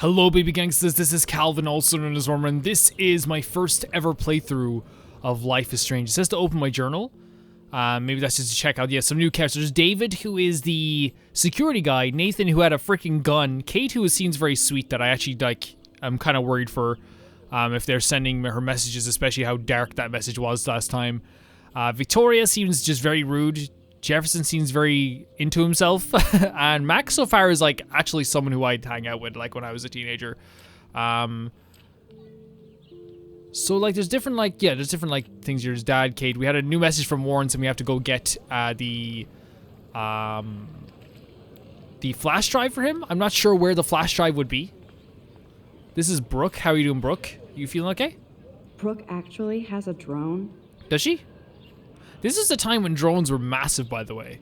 Hello baby gangsters, this is Calvin, also known as Norman. This is my first ever playthrough of Life is Strange. It says to open my journal. Maybe that's just to check out, some new characters. There's David, who is the security guy. Nathan, who had a freaking gun. Kate, who seems very sweet, that I actually, I'm kind of worried for if they're sending her messages, especially how dark that message was last time. Victoria seems just very rude. Jefferson seems very into himself. And Max so far is, actually someone who I'd hang out with, when I was a teenager. So, there's different, there's different, things. There's Dad, Kate. We had a new message from Warren saying we have to go get, the flash drive for him. I'm not sure where the flash drive would be. This is Brooke. How are you doing, Brooke? You feeling okay? Brooke actually has a drone. Does she? This is the time when drones were massive, by the way.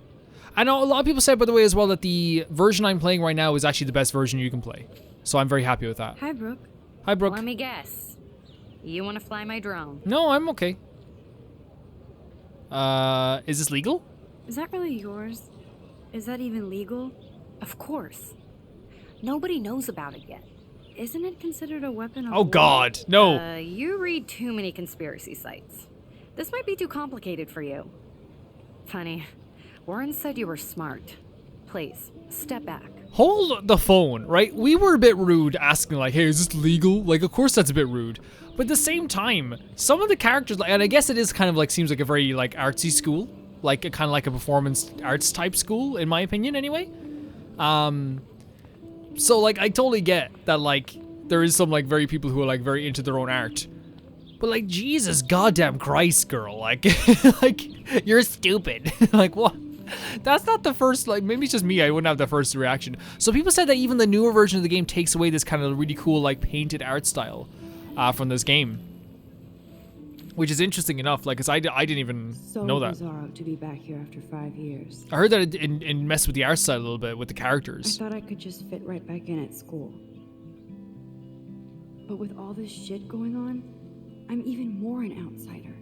I know a lot of people said, by the way, as well, that the version I'm playing right now is actually the best version you can play. So I'm very happy with that. Hi, Brooke. Hi, Brooke. Let me guess. You want to fly my drone? No, I'm okay. Is this legal? Is that really yours? Is that even legal? Of course. Nobody knows about it yet. Isn't it considered a weapon of Oh, war? God. No. You read too many conspiracy sites. This might be too complicated for you. Funny. Warren said you were smart. Please, step back. Hold the phone, right? We were a bit rude asking, hey, is this legal? Of course that's a bit rude. But at the same time, some of the characters, and I guess it is kind of seems like a very, artsy school. Kind of like a performance arts type school, in my opinion, anyway. So, I totally get that, there is some, very people who are, very into their own art. But, Jesus goddamn Christ, girl. You're stupid. What? That's not the first, maybe it's just me. I wouldn't have the first reaction. So people said that even the newer version of the game takes away this kind of really cool, painted art style from this game. Which is interesting enough, because I didn't even know that. So bizarro to be back here after 5 years. I heard that it messed with the art style a little bit, with the characters. I thought I could just fit right back in at school. But with all this shit going on, I'm even more an outsider.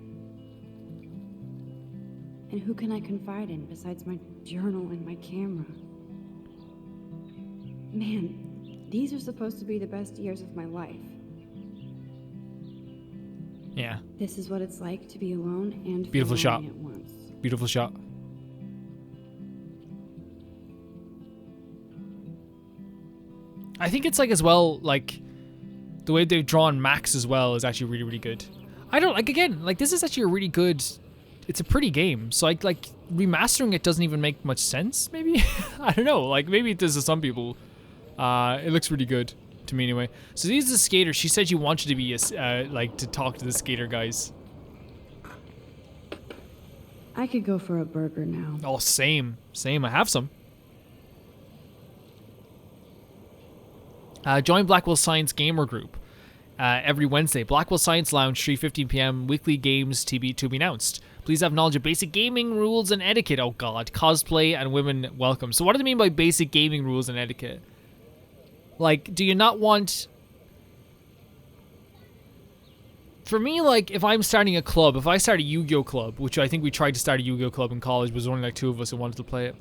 And who can I confide in besides my journal and my camera? Man, these are supposed to be the best years of my life. Yeah. This is what it's like to be alone and beautiful feel shot. lonely at once. Beautiful shot. I think it's as well, the way they've drawn Max as well is actually really, really good. I don't, again, this is actually a really good, it's a pretty game. So, remastering it doesn't even make much sense, maybe? I don't know, maybe it does to some people. It looks really good, to me anyway. So these are the skaters. She said she wanted to be, to talk to the skater guys. I could go for a burger now. Oh, same. Same, I have some. Join Blackwell Science Gamer Group every Wednesday. Blackwell Science Lounge, 3:15 p.m. Weekly games to be announced. Please have knowledge of basic gaming rules and etiquette. Oh God, cosplay and women welcome. So what do they mean by basic gaming rules and etiquette? Do you not want... For me, if I'm starting a club, if I start a Yu-Gi-Oh club, which I think we tried to start a Yu-Gi-Oh club in college, but there was only 2 of us who wanted to play it.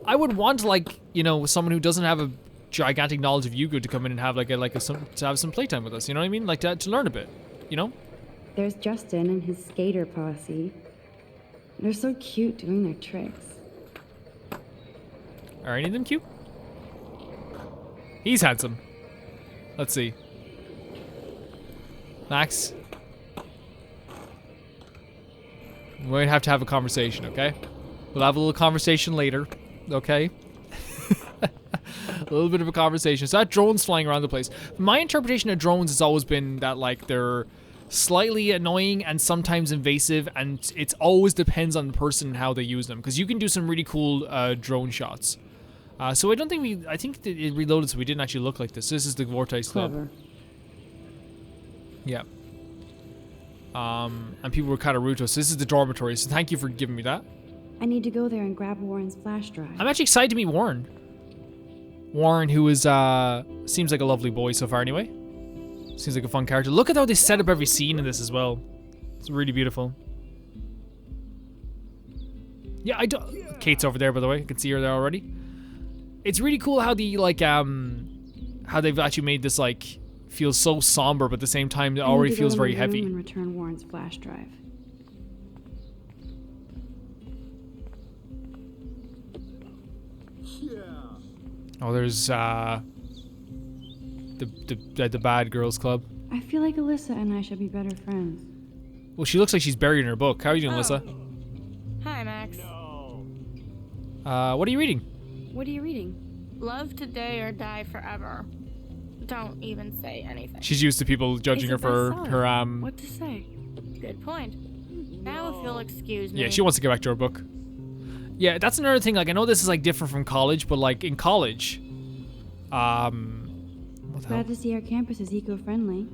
I would want someone who doesn't have a gigantic knowledge of Yu-Gi-Oh to come in and have to have some playtime with us. You know what I mean? To learn a bit. You know? There's Justin and his skater posse. They're so cute doing their tricks. Are any of them cute? He's handsome. Let's see. Max. We might have to have a conversation, okay? We'll have a little conversation later, okay? A little bit of a conversation. So that drone's flying around the place. My interpretation of drones has always been that they're slightly annoying and sometimes invasive, and it always depends on the person and how they use them, because you can do some really cool drone shots. So I don't think I think it reloaded, so we didn't actually look like this. This is the Vortex Club. Clever. Yeah. And people were kind of rude to us. This is the dormitory, so thank you for giving me that. I need to go there and grab Warren's flash drive. I'm actually excited to meet Warren. Warren, who is, seems like a lovely boy so far anyway. Seems like a fun character. Look at how they set up every scene in this as well. It's really beautiful. Yeah, I don't... Kate's over there, by the way. I can see her there already. It's really cool how the like how they've actually made this like feel so somber, but at the same time it already feels very heavy. And return Warren's flash drive. Oh, there's the bad girls club. I feel like Alyssa and I should be better friends. Well, she looks like she's buried in her book. How are you doing, Alyssa? Hi, Max. What are you reading? What are you reading? Love today or die forever. Don't even say anything. She's used to people judging her for her What to say? Good point. Now if you'll excuse me. Yeah, she wants to get back to her book. Yeah, that's another thing. Like, I know this is like different from college, but like in college, what the hell? Glad to see our campus is eco-friendly.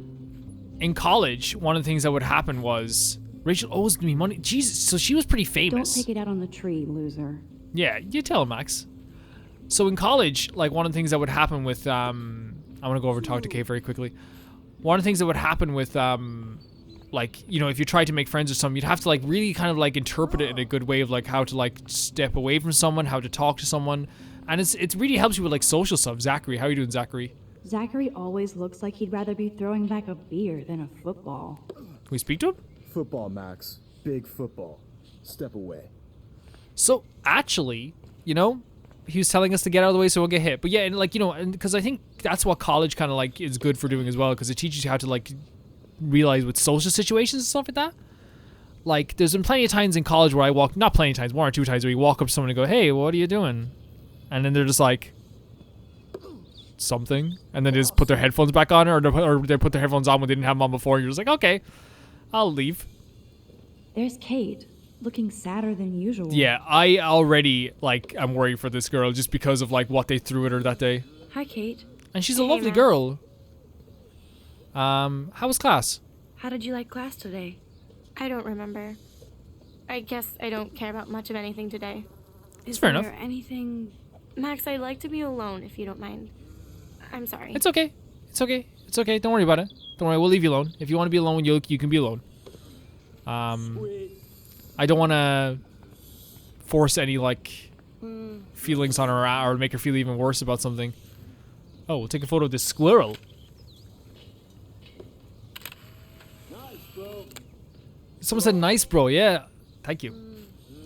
In college, one of the things that would happen was Rachel owes me money. Jesus, so she was pretty famous. Don't take it out on the tree, loser. Yeah, you tell him, Max. So in college, like one of the things that would happen with I want to go over and talk to Kay very quickly. One of the things that would happen with like, you know, if you tried to make friends or something, you'd have to like really kind of like interpret it in a good way of like how to like step away from someone, how to talk to someone. And it really helps you with like social stuff. Zachary, how are you doing, Zachary? Zachary always looks like he'd rather be throwing back a beer than a football. Can we speak to him? Football, Max. Big football. Step away. So actually, you know, he was telling us to get out of the way so we'll get hit. But yeah, and like, you know, and because I think that's what college kind of like is good for doing as well, because it teaches you how to like realize with social situations and stuff like that. Like, there's been plenty of times in college where I walk, not plenty of times, one or two times where you walk up to someone and go, hey, what are you doing? And then they're just like, something. And then they just put their headphones back on, or they put their headphones on when they didn't have them on before. And you're just like, okay, I'll leave. There's Kate, looking sadder than usual. Yeah, I already, like, I'm worried for this girl just because of, like, what they threw at her that day. Hi, Kate. And she's a Hey, lovely Matt. girl. How was class? How did you like class today? I don't remember. I guess I don't care about much of anything today. Is fair there enough. anything... Max, I'd like to be alone if you don't mind. I'm sorry. It's okay. It's okay. It's okay. Don't worry about it. Don't worry. We'll leave you alone. If you want to be alone, you can be alone. I don't want to force any, like, feelings on her or make her feel even worse about something. Oh, we'll take a photo of this squirrel. Nice, bro. Someone said nice, bro. Yeah. Thank you.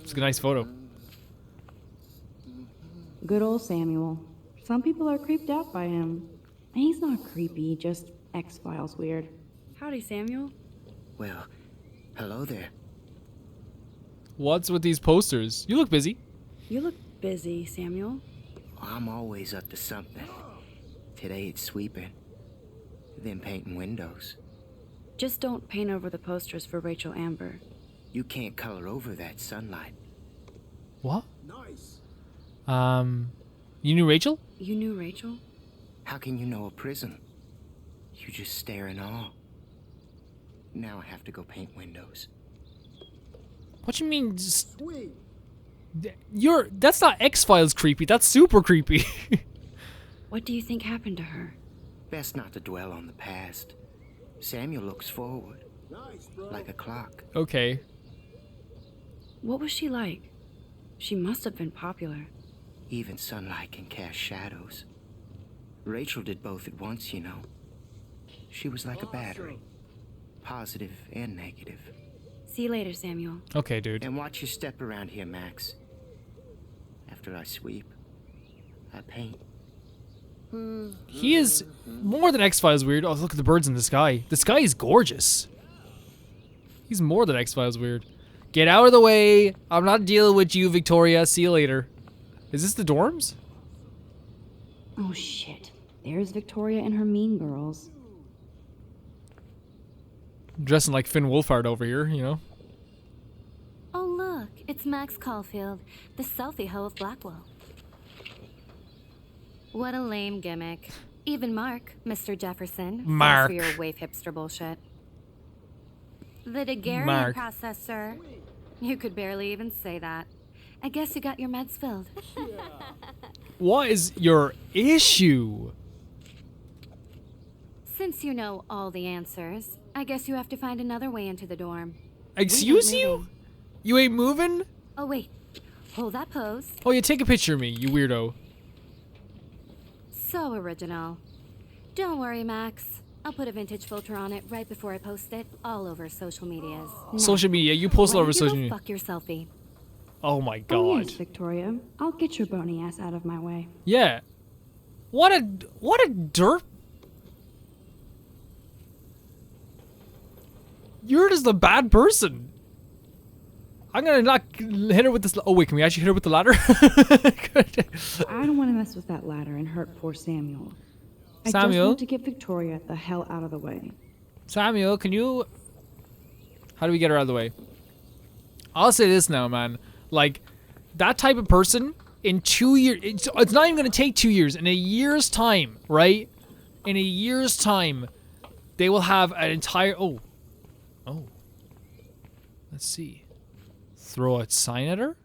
It's a nice photo. Good old Samuel. Some people are creeped out by him. And he's not creepy, just X-Files weird. Howdy, Samuel. Well, hello there. What's with these posters? You look busy. You look busy, Samuel. I'm always up to something. Today it's sweeping, then painting windows. Just don't paint over the posters for Rachel Amber. You can't color over that sunlight. What? Nice. You knew Rachel? You knew Rachel? How can you know a prison? You just stare in awe. Now I have to go paint windows. What you mean? Just, Sweet. that's not X-Files creepy. That's super creepy. What do you think happened to her? Best not to dwell on the past. Samuel looks forward, Nice, bro. like a clock. Okay. What was she like? She must have been popular. Even sunlight can cast shadows. Rachel did both at once, you know. She was like a battery. Positive and negative. See you later, Samuel. Okay, dude. And watch your step around here, Max. After I sweep, I paint. He is more than X-Files weird. Oh, look at the birds in the sky. The sky is gorgeous. He's more than X-Files weird. Get out of the way. I'm not dealing with you, Victoria. See you later. Is this the dorms? Oh, shit. There's Victoria and her mean girls. Dressing like Finn Wolfhard over here, you know. Oh, look, it's Max Caulfield, the selfie hoe of Blackwell. What a lame gimmick. Even Mark, Mr. Jefferson, Mark. falls for your wave hipster bullshit. The Daguerrean Mark. process, sir. You could barely even say that. I guess you got your meds filled. What is your issue? Since you know all the answers, I guess you have to find another way into the dorm. Excuse We ain't you? moving. You ain't moving? Oh, wait. Hold that pose. Oh, yeah, take a picture of me, you weirdo. So original. Don't worry, Max. I'll put a vintage filter on it right before I post it all over social medias. Social media. You post it all over social media. Fuck your selfie. Oh my god. Oh yes, Victoria. I'll get your bony ass out of my way. Yeah. What a derp. You're just a bad person. I'm gonna not hit her with this. Oh wait, can we actually hit her with the ladder? I don't want to mess with that ladder and hurt poor Samuel. I just Samuel? want to get Victoria the hell out of the way. Samuel, can you... How do we get her out of the way? I'll say this now, man. Like, that type of person, in 2 years... It's not even going to take 2 years. In a year's time, right? In a year's time, they will have an entire... Oh. Let's see. Throw a sign at her?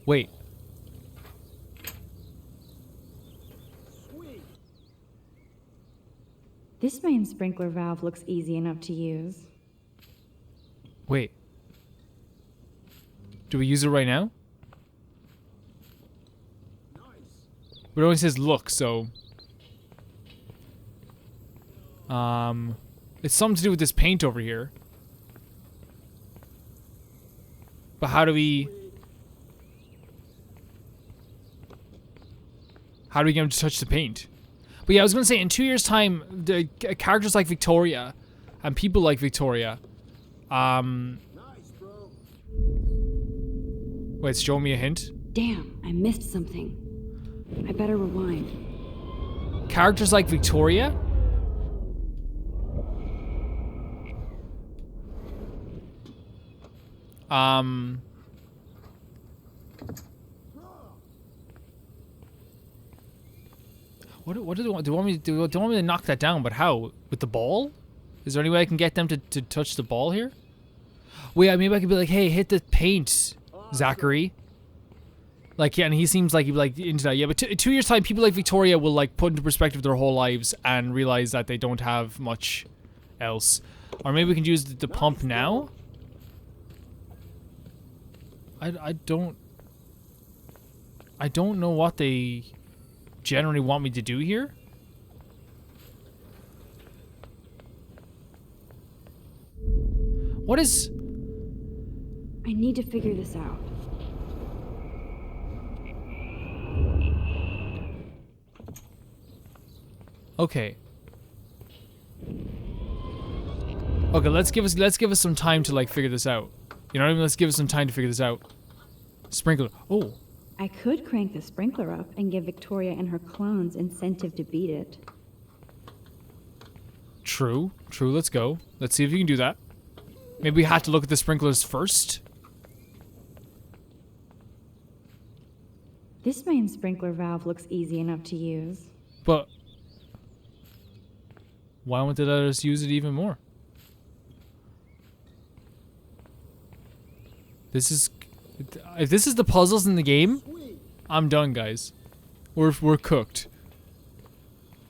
Wait. This main sprinkler valve looks easy enough to use. Wait. Do we use it right now? But it only says look, so... It's something to do with this paint over here. But how do we... How do we get him to touch the paint? But yeah, I was gonna say, in 2 years' time, the characters like Victoria and people like Victoria, wait, it's showing me a hint. Damn, I missed something. I better rewind. Characters like Victoria, what do they want? Do they want me to knock that down? But how? With the ball? Is there any way I can get them to touch the ball here? Wait, maybe I could be like, hey, hit the paint, Zachary. Like, yeah, and he seems like he'd be like into that. Yeah, but 2 years' time, people like Victoria will like put into perspective their whole lives and realize that they don't have much else. Or maybe we can use the pump now. I don't know what they generally want me to do here. What is... I need to figure this out. Okay. Okay, let's give us some time to like figure this out. You know what I mean? Let's give us some time to figure this out. Sprinkler. Oh. I could crank the sprinkler up and give Victoria and her clones incentive to beat it. True. True. Let's go. Let's see if you can do that. Maybe we have to look at the sprinklers first. This main sprinkler valve looks easy enough to use. But why won't they let us use it even more? This is... If this is the puzzles in the game, I'm done, guys. We're cooked.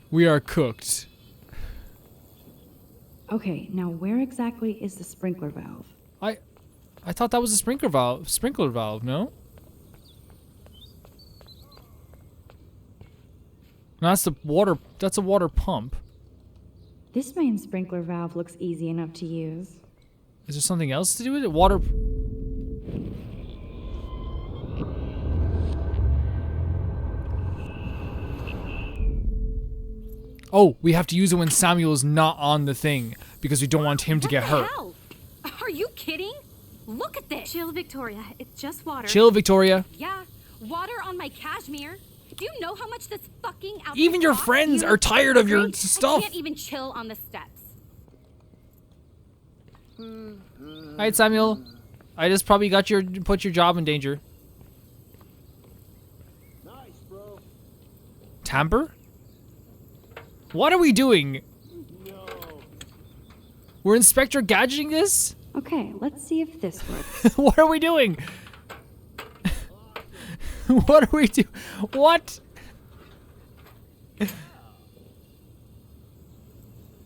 We are cooked. Okay, now where exactly is the sprinkler valve? I thought that was a sprinkler valve, no? No, that's a water pump. This main sprinkler valve looks easy enough to use. Is there something else to do with it? Water... Oh, we have to use it when Samuel is not on the thing because we don't want him to get hurt. Hell? Are you kidding? Look at this. Chill, Victoria. It's just water. Chill, Victoria. Yeah, water on my cashmere. Do you know how much this fucking outfit Even your costs? friends are tired of your stuff. I can't even chill on the steps. Alright, Samuel. I just probably put your job in danger. Nice, bro. Tamper? What are we doing? No. We're Inspector Gadgeting this? Okay, let's see if this works. What are we doing? What are we doing? What?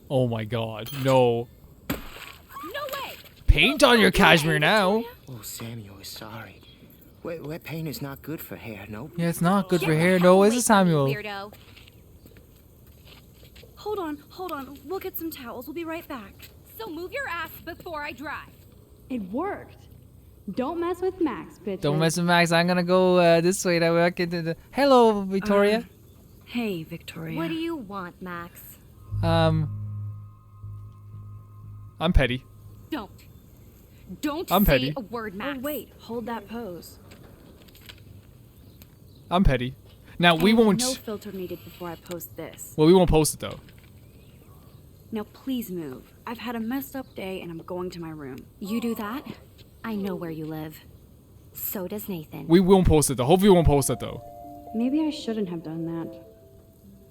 Oh my god, no. No way! Paint on your cashmere now. Oh, Samuel is sorry. Wet paint is not good for hair, nope. Yeah, it's not good Get for the hair. hell No, is away it, from me, Samuel? Weirdo. Hold on. We'll get some towels. We'll be right back. So move your ass before I drive. It worked. Don't mess with Max, bitch. Don't mess with Max. I'm gonna go this way. That way I can do the... Hello, Victoria. Hey, Victoria. What do you want, Max? I'm petty. Don't. Don't I'm say petty. a word, Oh, Max. wait. Hold that pose. I'm petty. Now, we And won't... No filter needed before I post this. Well, we won't post it, though. Now, please move. I've had a messed up day and I'm going to my room. You do that? I know where you live. So does Nathan. We won't post it, though. Hopefully we won't post it, though. Maybe I shouldn't have done that.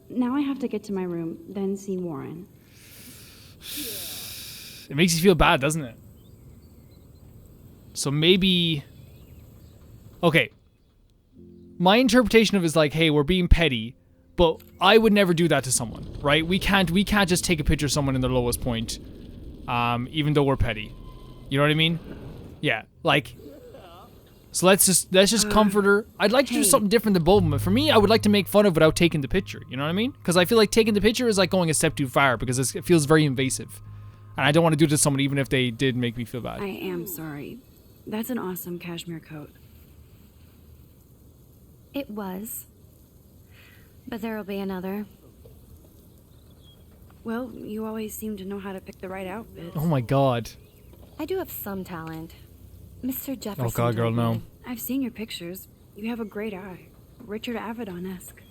Now I have to get to my room, then see Warren. It makes you feel bad, doesn't it? So maybe... Okay. My interpretation of it is like, hey, we're being petty, but I would never do that to someone, right? We can't just take a picture of someone in their lowest point, even though we're petty. You know what I mean? Yeah, like... So let's just comfort her. I'd like to do something different than both of them. But for me, I would like to make fun of without taking the picture. You know what I mean? Because I feel like taking the picture is like going a step too far because it feels very invasive. And I don't want to do it to someone even if they did make me feel bad. I am sorry. That's an awesome cashmere coat. It was. But there'll be another. Well, you always seem to know how to pick the right outfit. Oh my god. I do have some talent. Mr. Jefferson. Oh god, girl, told no. me. I've seen your pictures. You have a great eye. Richard Avedon-esque.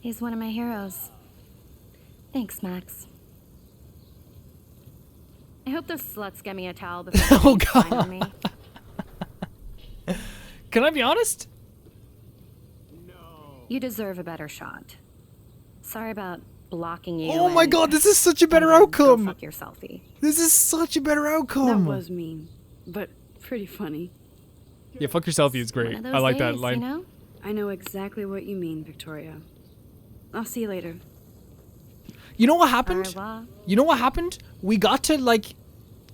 He's one of my heroes. Thanks, Max. I hope those sluts get me a towel before Oh, they fine God. on me. Can I be honest? You deserve a better shot. Sorry about blocking you. Oh my and- god, this is such a better and then outcome. Go fuck your selfie. This is such a better outcome. That was mean, but pretty funny. Yeah, fuck your selfie is One great. of those I like that days, line. You know? I know exactly what you mean, Victoria. I'll see you later. You know what Au happened? revoir. You know what happened? We got to like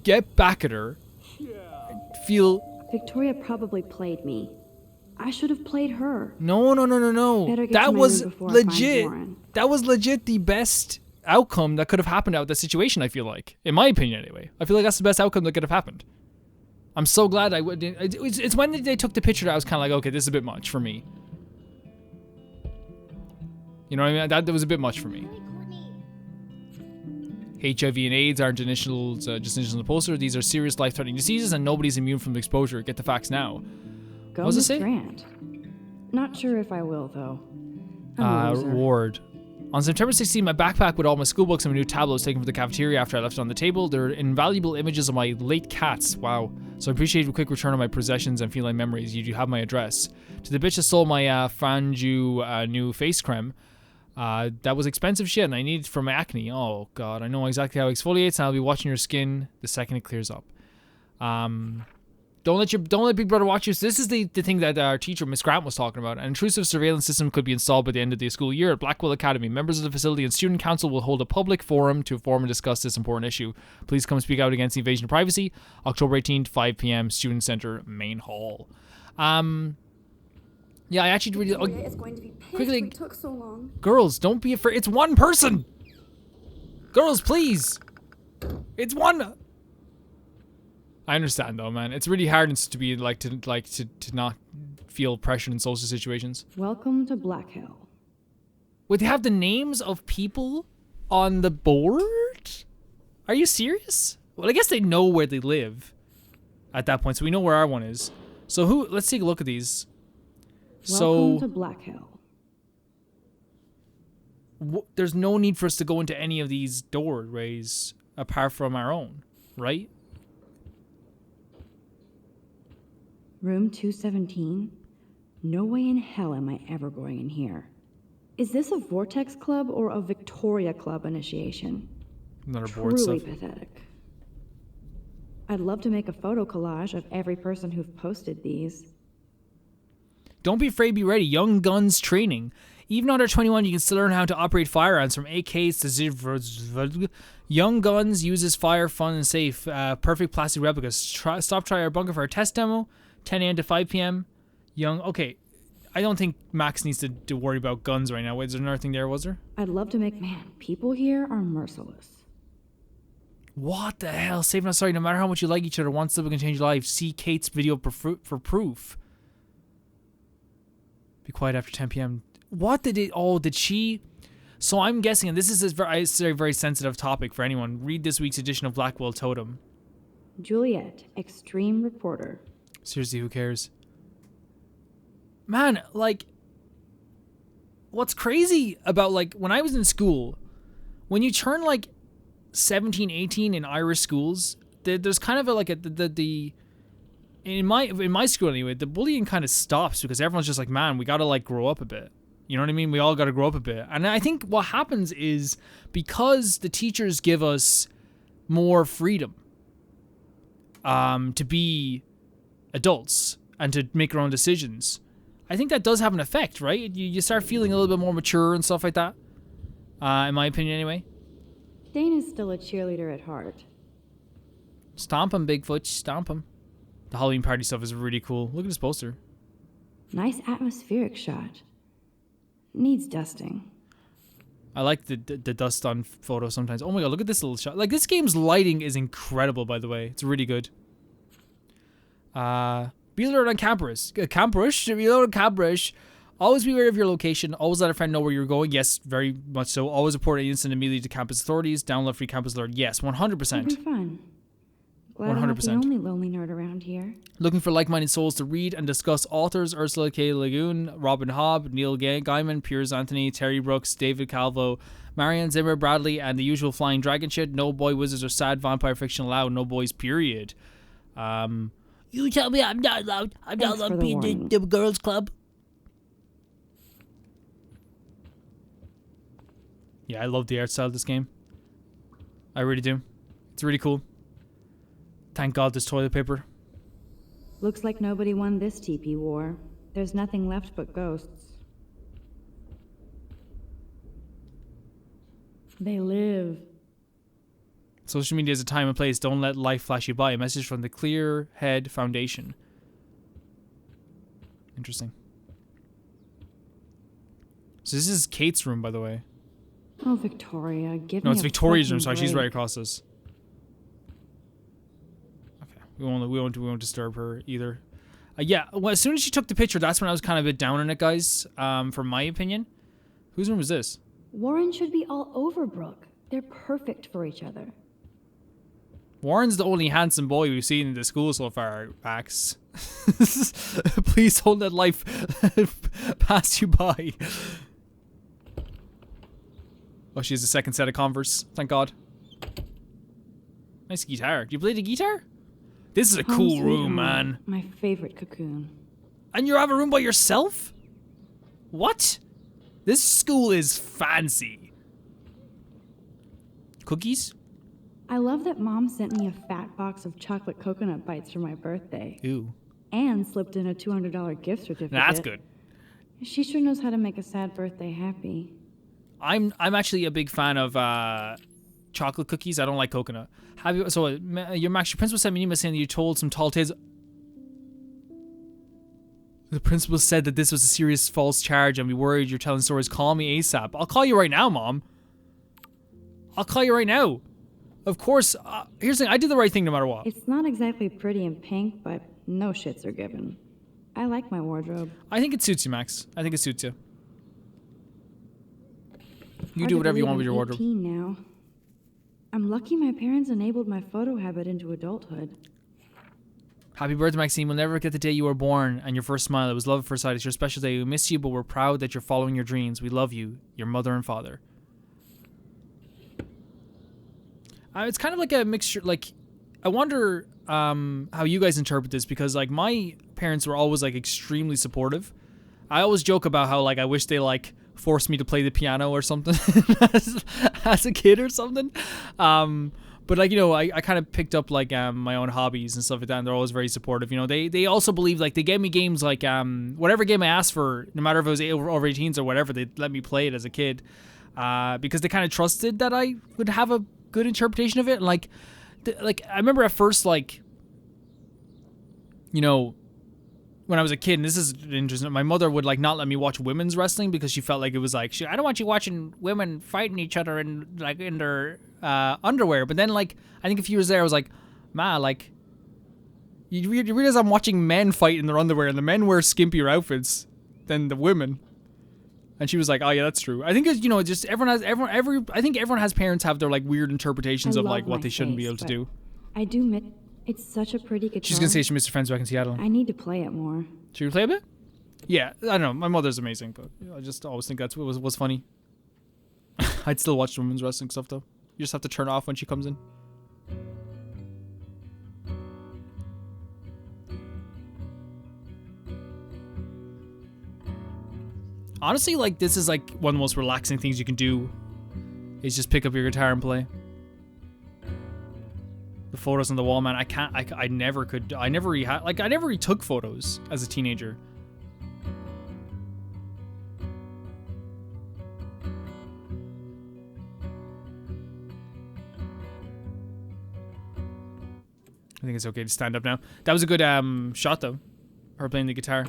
get back at her. Feel Victoria probably played me. I should have played her. no. Better get to That my was room before I find legit. Warren. That was legit the best outcome that could have happened out of the situation. I feel like, in my opinion, anyway. I feel like that's the best outcome that could have happened. I'm so glad I would. It's when they took the picture that I was kind of like, okay, this is a bit much for me. You know what I mean? That was a bit much for me. HIV and AIDS aren't initials, just initials on the poster. These are serious life-threatening diseases, and nobody's immune from exposure. Get the facts now. Go What does it Miss say? Grant. Not sure if I will, though. I'm a loser. Ward. On September 16, my backpack with all my school books and my new tablet was taken from the cafeteria after I left it on the table. There are invaluable images of my late cats. Wow. So I appreciate a quick return of my possessions and feline memories. You do have my address. To the bitch that stole my Fanju new face creme. That was expensive shit and I need it for my acne. Oh god, I know exactly how it exfoliates and I'll be watching your skin the second it clears up. Don't let Big Brother watch you. So this is the thing that our teacher, Miss Grant, was talking about. An intrusive surveillance system could be installed by the end of the school year at Blackwell Academy. Members of the facility and student council will hold a public forum to inform and discuss this important issue. Please come speak out against the invasion of privacy. October 18th, 5 p.m. Student Center, Main Hall. Yeah, I actually really... Victoria is going to be pissed quickly- we took so long. Girls, don't be afraid. It's one person. Girls, please. It's one... I understand though, man. It's really hard to be to not feel pressure in social situations. Welcome to Blackwell. Wait, they have the names of people on the board? Are you serious? Well, I guess they know where they live at that point, so we know where our one is. So who? Let's take a look at these. Welcome to So Blackwell. there's no need for us to go into any of these doorways apart from our own, right? Room 217? No way in hell am I ever going in here. Is this a Vortex Club or a Victoria Club initiation? Another board Truly stuff. pathetic. I'd love to make a photo collage of every person who've posted these. Don't be afraid, be ready. Young Guns Training. Even under 21, you can still learn how to operate firearms from AKs to Ziv. Young Guns uses fire, fun, and safe. Perfect plastic replicas. Stop try our bunker for a test demo. 10 a.m. to 5 p.m. Young. Okay. I don't think Max needs to worry about guns right now. Wait, is there another thing there, was there? I'd love to make... Man, people here are merciless. What the hell? Safe not sorry. No matter how much you like each other, one slip can change your life. See Kate's video for proof. Be quiet after 10 p.m. What did it... Oh, did she... So I'm guessing, and this is a very sensitive topic for anyone. Read this week's edition of Blackwell Totem. Juliet, extreme reporter. Seriously, who cares? Man, like... What's crazy about, like, when I was in school, when you turn, like, 17, 18 in Irish schools, there's kind of in my school anyway, the bullying kind of stops because everyone's just like, man, we gotta like grow up a bit. You know what I mean? We all gotta grow up a bit. And I think what happens is because the teachers give us more freedom to be adults and to make our own decisions, I think that does have an effect, right? You start feeling a little bit more mature and stuff like that. In my opinion anyway. Dane is still a cheerleader at heart. Stomp him, Bigfoot. Stomp him. The Halloween party stuff is really cool. Look at this poster. Nice atmospheric shot. Needs dusting. I like the dust on photo sometimes. Oh my god, look at this little shot. Like, this game's lighting is incredible, by the way. It's really good. Be alert on campers. Campers? Be alert on campers. Always be aware of your location. Always let a friend know where you're going. Yes, very much so. Always report any incident immediately to campus authorities. Download free campus alert. Yes, 100%. It'll be fun. Glad I'm not the 100%. only lonely nerd around here. Looking for like-minded souls to read and discuss authors: Ursula K. Le Guin, Robin Hobb, Neil Gaiman, Piers Anthony, Terry Brooks, David Calvo, Marianne Zimmer Bradley, and the usual flying dragon shit. No boy wizards or sad vampire fiction allowed. No boys, period. You tell me I'm not allowed. I'm not allowed to be in the girls' club. Yeah, I love the art style of this game. I really do. It's really cool. Thank God there's toilet paper. Looks like nobody won this TP war. There's nothing left but ghosts. They live. Social media is a time and place. Don't let life flash you by. A message from the Clear Head Foundation. Interesting. So this is Kate's room, by the way. Oh, Victoria, give me No, it's a Victoria's room. fucking Sorry, she's break. right across us. We won't disturb her either. Yeah, well, as soon as she took the picture, that's when I was kind of a bit down on it, guys. From my opinion. Whose room is this? Warren should be all over Brooke. They're perfect for each other. Warren's the only handsome boy we've seen in the school so far, Max. Please don't let life pass you by. Oh, she has a second set of Converse. Thank God. Nice guitar. Do you play the guitar? This is a Home cool sweet room, home, man. My favorite cocoon. And you have a room by yourself? What? This school is fancy. Cookies? I love that Mom sent me a fat box of chocolate coconut bites for my birthday. Ooh. And slipped in a $200 gift certificate. That's good. She sure knows how to make a sad birthday happy. I'm actually a big fan of chocolate cookies. I don't like coconut. Your Max, your principal sent me an email saying that you told some tall tales. The principal said that this was a serious false charge and we worried you're telling stories. Call me ASAP. I'll call you right now, Mom. I'll call you right now. Of course. Here's the thing. I did the right thing no matter what. It's not exactly pretty and pink, but no shits are given. I like my wardrobe. I think it suits you, Max. I think it suits you. You Hard do to whatever you believe want with I'm your wardrobe. 18 now. I'm lucky my parents enabled my photo habit into adulthood. Happy birthday, Maxine. We'll never forget the day you were born and your first smile. It was love at first sight. It's your special day. We miss you, but we're proud that you're following your dreams. We love you, your mother and father. It's kind of like a mixture. Like, I wonder how you guys interpret this, because like my parents were always like extremely supportive. I always joke about how like I wish they like forced me to play the piano or something as a kid or something. But like, you know, I kind of picked up like my own hobbies and stuff like that, and they're always very supportive. You know, they also believe, like, they gave me games like whatever game I asked for, no matter if it was over 18s or whatever, they'd let me play it as a kid, because they kind of trusted that I would have a good interpretation of it. And like I remember at first, like, you know, when I was a kid, and this is interesting, my mother would like not let me watch women's wrestling because she felt like it was like, I don't want you watching women fighting each other in like in their underwear. But then like I think a few years there, I was like, ma, like you realize I'm watching men fight in their underwear, and the men wear skimpier outfits than the women. And she was like, oh yeah, that's true. I think it's, you know, just I think everyone has parents have their like weird interpretations I of love like what my they shouldn't be face, able to but do. I do admit, it's such a pretty guitar. She's gonna say she missed her friends back in Seattle. I need to play it more. Should we play a bit? Yeah, I don't know. My mother's amazing, but I just always think that's what was funny. I'd still watch the women's wrestling stuff though. You just have to turn it off when she comes in. Honestly, like this is like one of the most relaxing things you can do. Is just pick up your guitar and play. The photos on the wall, man. I never could. I never really had. Like I never really took photos as a teenager. I think it's okay to stand up now. That was a good shot though. Her playing the guitar.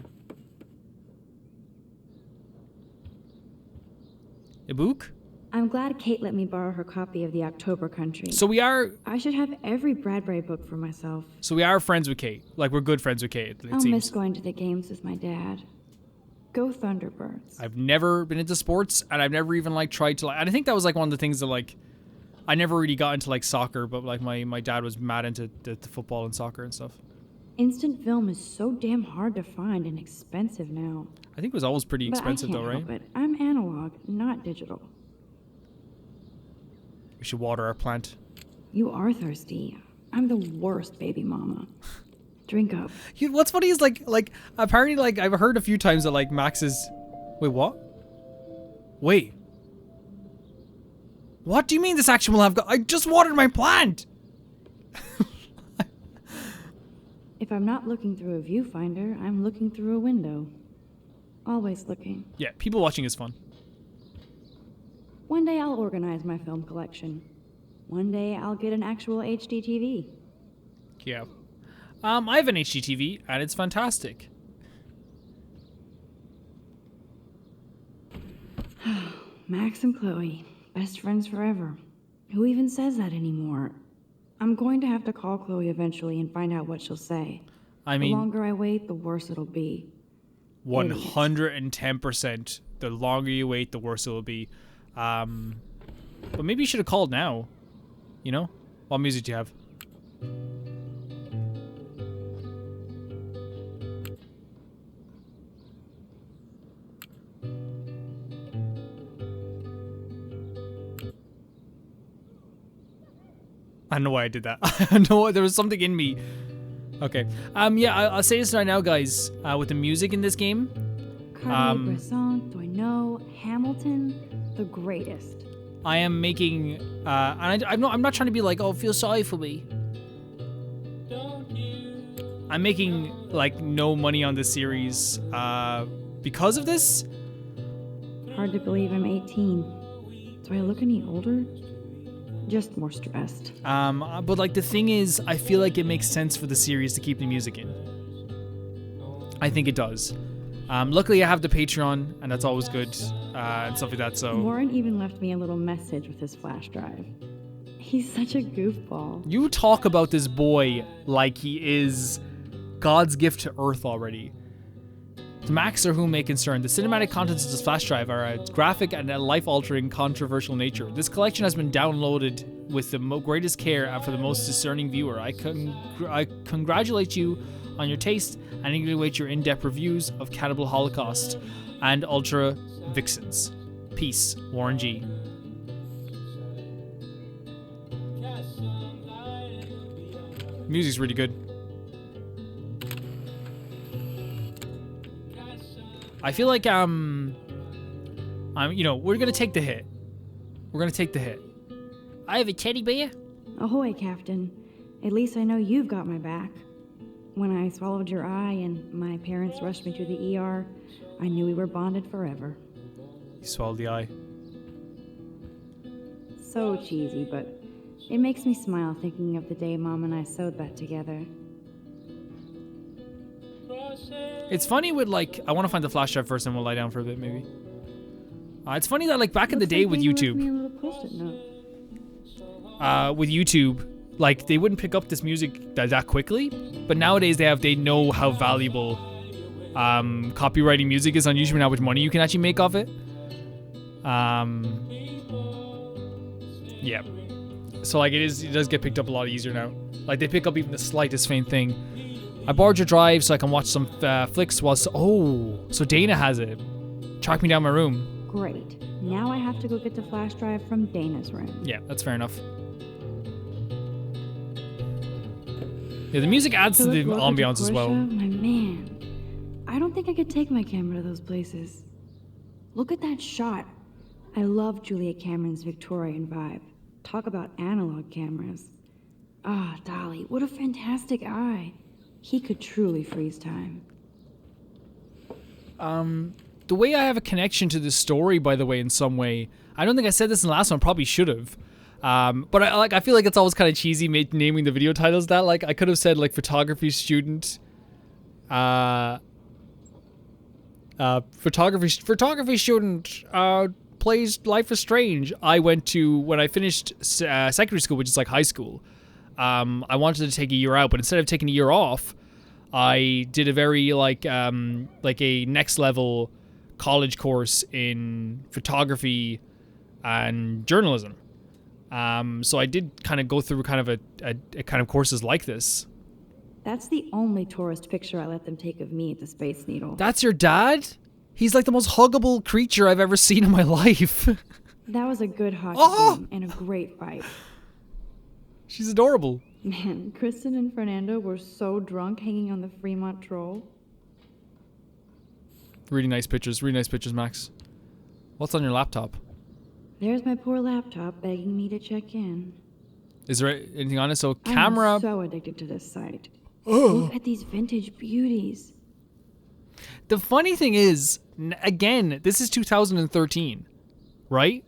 A book? I'm glad Kate let me borrow her copy of the October Country. So we are. I should have every Bradbury book for myself. So we are friends with Kate. Like we're good friends with Kate. It I'll seems. miss going to the games with my dad. Go Thunderbirds. I've never been into sports, and I've never even like tried to like. And I think that was like one of the things that like, I never really got into like soccer, but like my dad was mad into the football and soccer and stuff. Instant film is so damn hard to find and expensive now. I think it was always pretty expensive but I though, can't right? help it. I'm analog, not digital. We should water our plant. You are thirsty. I'm the worst baby mama. Drink up. What's funny is like apparently like I've heard a few times that like Max is. Wait, what? Wait. What do you mean this action will have? I just watered my plant. If I'm not looking through a viewfinder, I'm looking through a window. Always looking. Yeah, people watching is fun. One day I'll organize my film collection. One day I'll get an actual HD TV. Yeah. I have an HDTV and it's fantastic. Max and Chloe, best friends forever. Who even says that anymore? I'm going to have to call Chloe eventually and find out what she'll say. I mean, the longer I wait, the worse it'll be. 110%. The longer you wait, the worse it'll be. But maybe you should have called now. You know? What music do you have? I don't know why I did that. I know there was something in me. Okay. Yeah, I'll say this right now, guys. With the music in this game, Cartier-Bresson, Doisneau, Hamilton, the greatest. I am making, and I'm not trying to be like, oh, feel sorry for me. I'm making like no money on this series, because of this. Hard to believe I'm 18. Do I look any older? Just more stressed. But like the thing is, I feel like it makes sense for the series to keep the music in. I think it does. Luckily I have the Patreon, and that's always good, and stuff like that, so... Warren even left me a little message with his flash drive. He's such a goofball. You talk about this boy like he is God's gift to Earth already. To Max or whom may concern, the cinematic contents of this flash drive are a graphic and a life-altering, controversial nature. This collection has been downloaded with the greatest care and for the most discerning viewer. I congratulate you on your taste and eagerly await your in-depth reviews of Cannibal Holocaust and Ultra Vixens. Peace, Warren G. Music's really good. I feel like we're gonna take the hit. We're gonna take the hit. I have a teddy bear. Ahoy, Captain. At least I know you've got my back. When I swallowed your eye and my parents rushed me to the ER, I knew we were bonded forever. You swallowed the eye. So cheesy, but it makes me smile thinking of the day Mom and I sewed that together. It's funny with like, I want to find the flash drive first and we'll lie down for a bit maybe. It's funny that like back in the day with YouTube, with YouTube, like they wouldn't pick up this music that quickly, but nowadays they know how valuable copywriting music is on YouTube and how much money you can actually make off it. Yeah. So like it does get picked up a lot easier now. Like they pick up even the slightest faint thing. I borrowed your drive so I can watch some flicks whilst. Oh, so Dana has it. Track me down my room. Great. Now I have to go get the flash drive from Dana's room. Yeah, that's fair enough. Yeah, the music adds to the ambiance as well. My man, I don't think I could take my camera to those places. Look at that shot. I love Julia Cameron's Victorian vibe. Talk about analog cameras. Ah, Dolly, what a fantastic eye. He could truly freeze time. The way I have a connection to this story, by the way, in some way, I don't think I said this in the last one, probably should have. But I feel like it's always kind of cheesy naming the video titles that. Like, I could have said, like, photography student, photography student, plays Life is Strange. I went to, when I finished secondary school, which is like high school, I wanted to take a year out, but instead of taking a year off, I did a very like a next level college course in photography and journalism. So I did kind of go through kind of a kind of courses like this. That's the only tourist picture I let them take of me at the Space Needle. That's your dad? He's like the most huggable creature I've ever seen in my life. That was a good hockey game and a great fight. She's adorable. Man, Kristen and Fernando were so drunk hanging on the Fremont Troll. Really nice pictures, Max. What's on your laptop? There's my poor laptop begging me to check in. Is there anything on it? So camera. I'm so addicted to this site. Look at these vintage beauties. The funny thing is, again, this is 2013, right?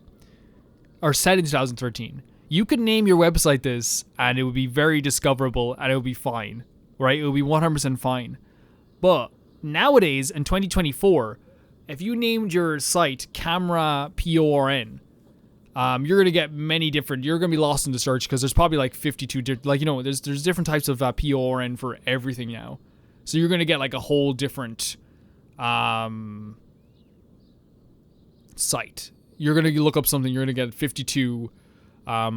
Or set in 2013. You could name your website this, and it would be very discoverable, and it would be fine, right? It would be 100% fine. But nowadays, in 2024, if you named your site Camera PORN, you're gonna get many different. You're gonna be lost in the search because there's probably like 52 different. There's different types of PORN for everything now. So you're gonna get like a whole different site. You're gonna look up something. You're gonna get 52. Yeah,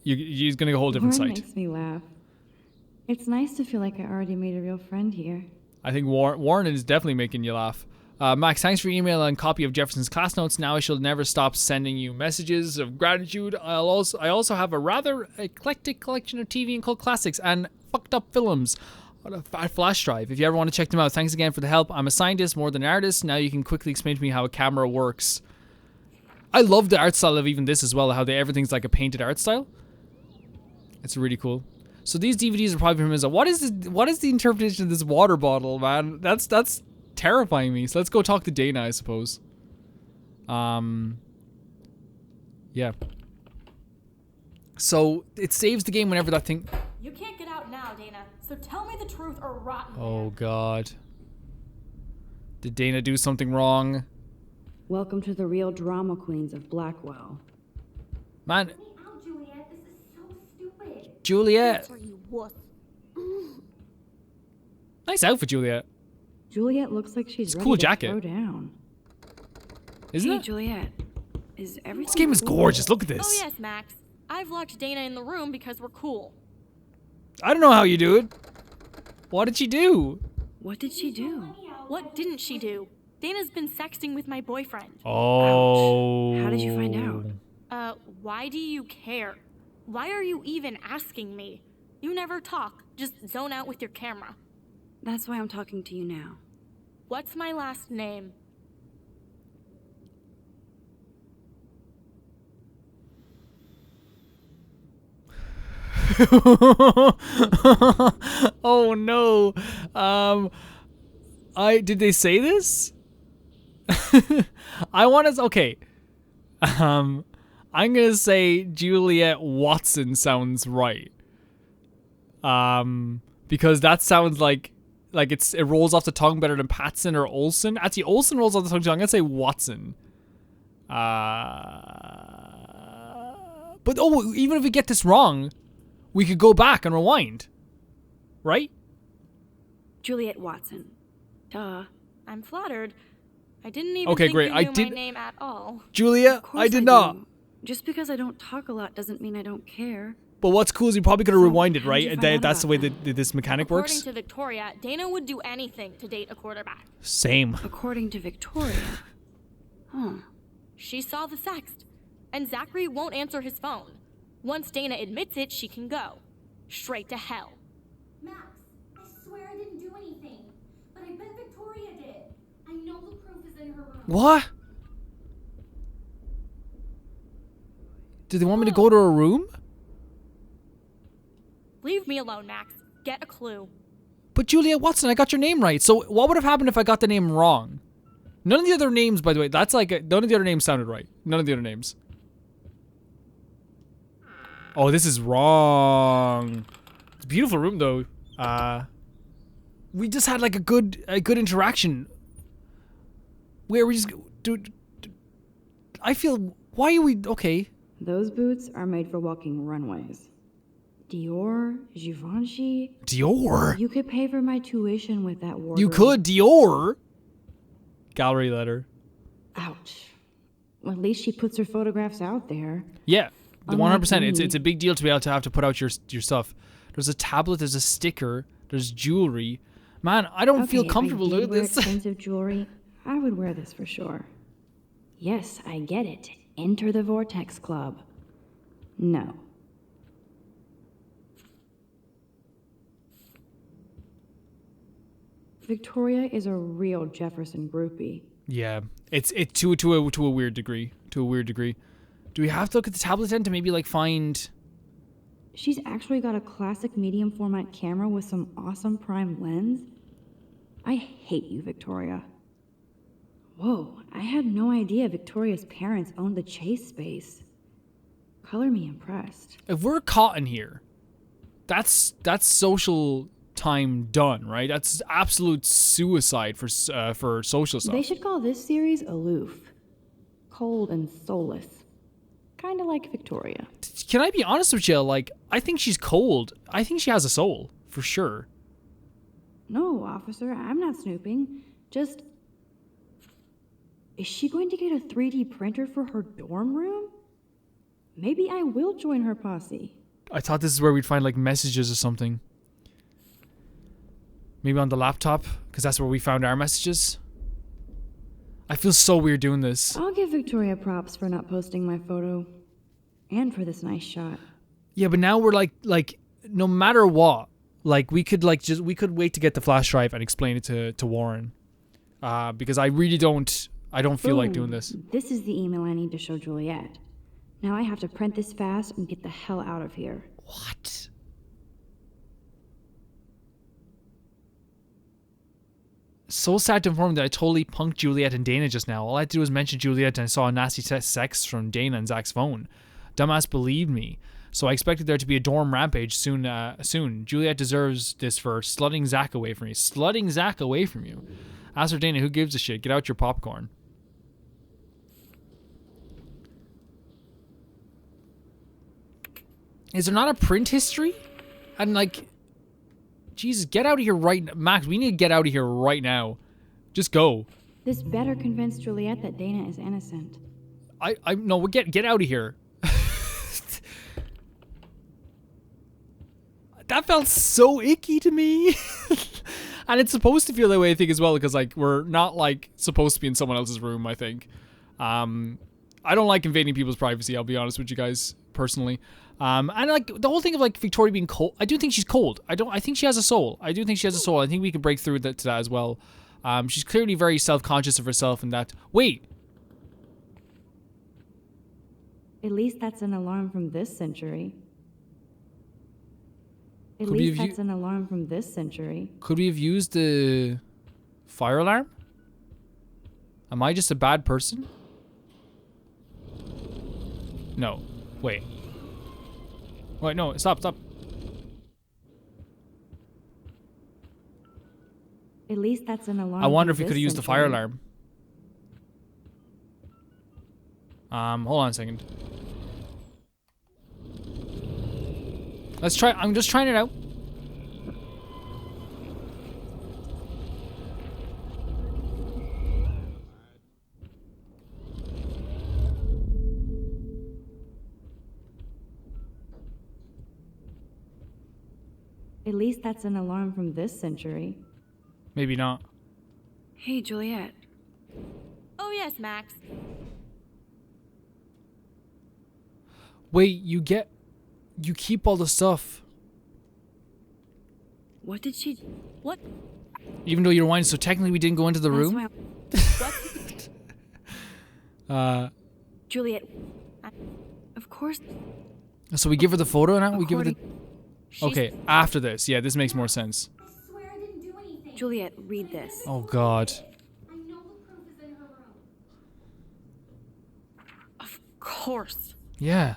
you're gonna get a whole different Warren site. Makes me laugh. It's nice to feel like I already made a real friend here. I think Warren is definitely making you laugh. Max, thanks for your email and copy of Jefferson's class notes. Now I shall never stop sending you messages of gratitude. I also have a rather eclectic collection of TV and cult classics and fucked up films on a flash drive. If you ever want to check them out, thanks again for the help. I'm a scientist more than an artist. Now you can quickly explain to me how a camera works. I love the art style of even this as well, how everything's like a painted art style. It's really cool. So these DVDs are probably from him. What is the interpretation of this water bottle, man? That's terrifying me. So let's go talk to Dana, I suppose. Yeah. So it saves the game whenever that thing. You can't get out now, Dana. So tell me the truth or rotten. Oh God. Did Dana do something wrong? Welcome to the real drama queens of Blackwell. Man. Get me out, Juliet. This is so stupid. Juliet. You wuss. Nice outfit, Juliet. Juliet looks like she's It's a ready cool to jacket. throw down. Isn't Hey, it? Juliet. Is everything This game is cool? gorgeous. Look at this. Oh yes, Max. I've locked Dana in the room because we're cool. I don't know how you do it. What did she do? What did she do? What didn't she do? Dana's been sexting with my boyfriend. Oh. Ouch. How did you find out? Why do you care? Why are you even asking me? You never talk. Just zone out with your camera. That's why I'm talking to you now. What's my last name? Oh no. Did they say this? I want to. Okay. I'm gonna say Juliet Watson sounds right. Because that sounds like it rolls off the tongue better than Patson or Olsen. Actually, Olsen rolls off the tongue too. I'm gonna say Watson. But even if we get this wrong, we could go back and rewind, right? Juliet Watson. Duh. I'm flattered. I didn't even Okay, think great. you I knew did- my name at all. Julia, Of course I did not. do. Just because I don't talk a lot doesn't mean I don't care. But what's cool is you probably could have So, rewinded, how right? did you And find out that's the way about that this mechanic According works. to Victoria, Dana would do anything to date a quarterback. Same. According to Victoria. Huh. She saw the sext, and Zachary won't answer his phone. Once Dana admits it, she can go. Straight to hell. Max, I swear I didn't do anything. But I bet Victoria did. I know the proof is in her room. What? Do they want me to go to a room? Leave me alone, Max. Get a clue. But Juliet Watson, I got your name right. So what would have happened if I got the name wrong? None of the other names, by the way, that's like none of the other names sounded right. None of the other names. Oh, this is wrong. It's a beautiful room though. We just had like a good interaction. Where we just dude. I feel why are we okay? Those boots are made for walking runways. Dior, Givenchy. Dior. You could pay for my tuition with that wardrobe. You could Dior. Gallery letter. Ouch. Well, at least she puts her photographs out there. Yeah, the Unlike 100%. me. It's a big deal to be able to have to put out your stuff. There's a tablet. There's a sticker. There's jewelry. Man, I don't feel comfortable if I did doing wear this. expensive jewelry, I would wear this for sure. Yes, I get it. Enter the Vortex Club. No. Victoria is a real Jefferson groupie. Yeah, it's to a weird degree. To a weird degree. Do we have to look at the tablet then to maybe like find? She's actually got a classic medium format camera with some awesome prime lens. I hate you, Victoria. Whoa, I had no idea Victoria's parents owned the Chase space. Color me impressed. If we're caught in here, that's social time done, right? That's absolute suicide for social stuff. They should call this series aloof. Cold and soulless. Kinda like Victoria. Can I be honest with you? Like, I think she's cold. I think she has a soul, for sure. No, officer, I'm not snooping. Just... Is she going to get a 3D printer for her dorm room? Maybe I will join her posse. I thought this is where we'd find like messages or something. Maybe on the laptop, because that's where we found our messages. I feel so weird doing this. I'll give Victoria props for not posting my photo. And for this nice shot. Yeah, but now we're like no matter what, like we could wait to get the flash drive and explain it to Warren. Because I really don't feel like doing this. This is the email I need to show Juliet. Now I have to print this fast and get the hell out of here. What? So sad to inform that I totally punked Juliet and Dana just now. All I had to do was mention Juliet and I saw a nasty text from Dana and Zach's phone. Dumbass believed me. So I expected there to be a dorm rampage soon. Juliet deserves this for slutting Zach away from me. Slutting Zach away from you. As for Dana, who gives a shit? Get out your popcorn. Is there not a print history? And like, Jesus, get out of here right now. Max, we need to get out of here right now. Just go. This better convince Juliet that Dana is innocent. No, get out of here. That felt so icky to me. And it's supposed to feel that way, I think, as well, because like we're not like supposed to be in someone else's room, I think. I don't like invading people's privacy, I'll be honest with you guys, personally. And like the whole thing of like Victoria being cold, I do think she's cold. I think she has a soul. I do think she has a soul. I think we can break through to that as well. She's clearly very self-conscious of herself and that. Wait. At least that's an alarm from this century. At Could we least have that's an alarm from this century. Could we have used the fire alarm? Am I just a bad person? No. Wait. Wait, no, stop. At least that's an alarm. I wonder if from we could have this used the fire century. alarm. Hold on a second. Let's try. I'm just trying it out. At least that's an alarm from this century. Maybe not. Hey, Juliet. Oh, yes, Max. Wait, you keep all the stuff. What did she... What? Even though you're whining, so technically we didn't go into the That's room? why- Juliet. Of course. So we give her the photo now? We give her the... She's- Okay, after this. Yeah, this makes more sense. I swear I didn't do anything. Juliet, read this. Oh, God. I know the proof is in her room. Of course. Yeah.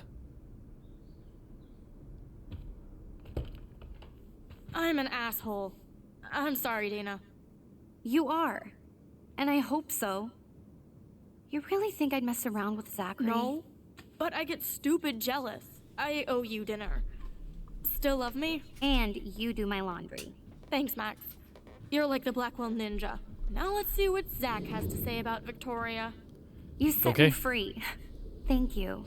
I'm an asshole. I'm sorry, Dana. You are. And I hope so. You really think I'd mess around with Zachary? No, but I get stupid jealous. I owe you dinner. Still love me? And you do my laundry. Thanks, Max. You're like the Blackwell ninja. Now let's see what Zach has to say about Victoria. You set Okay. me free. Thank you.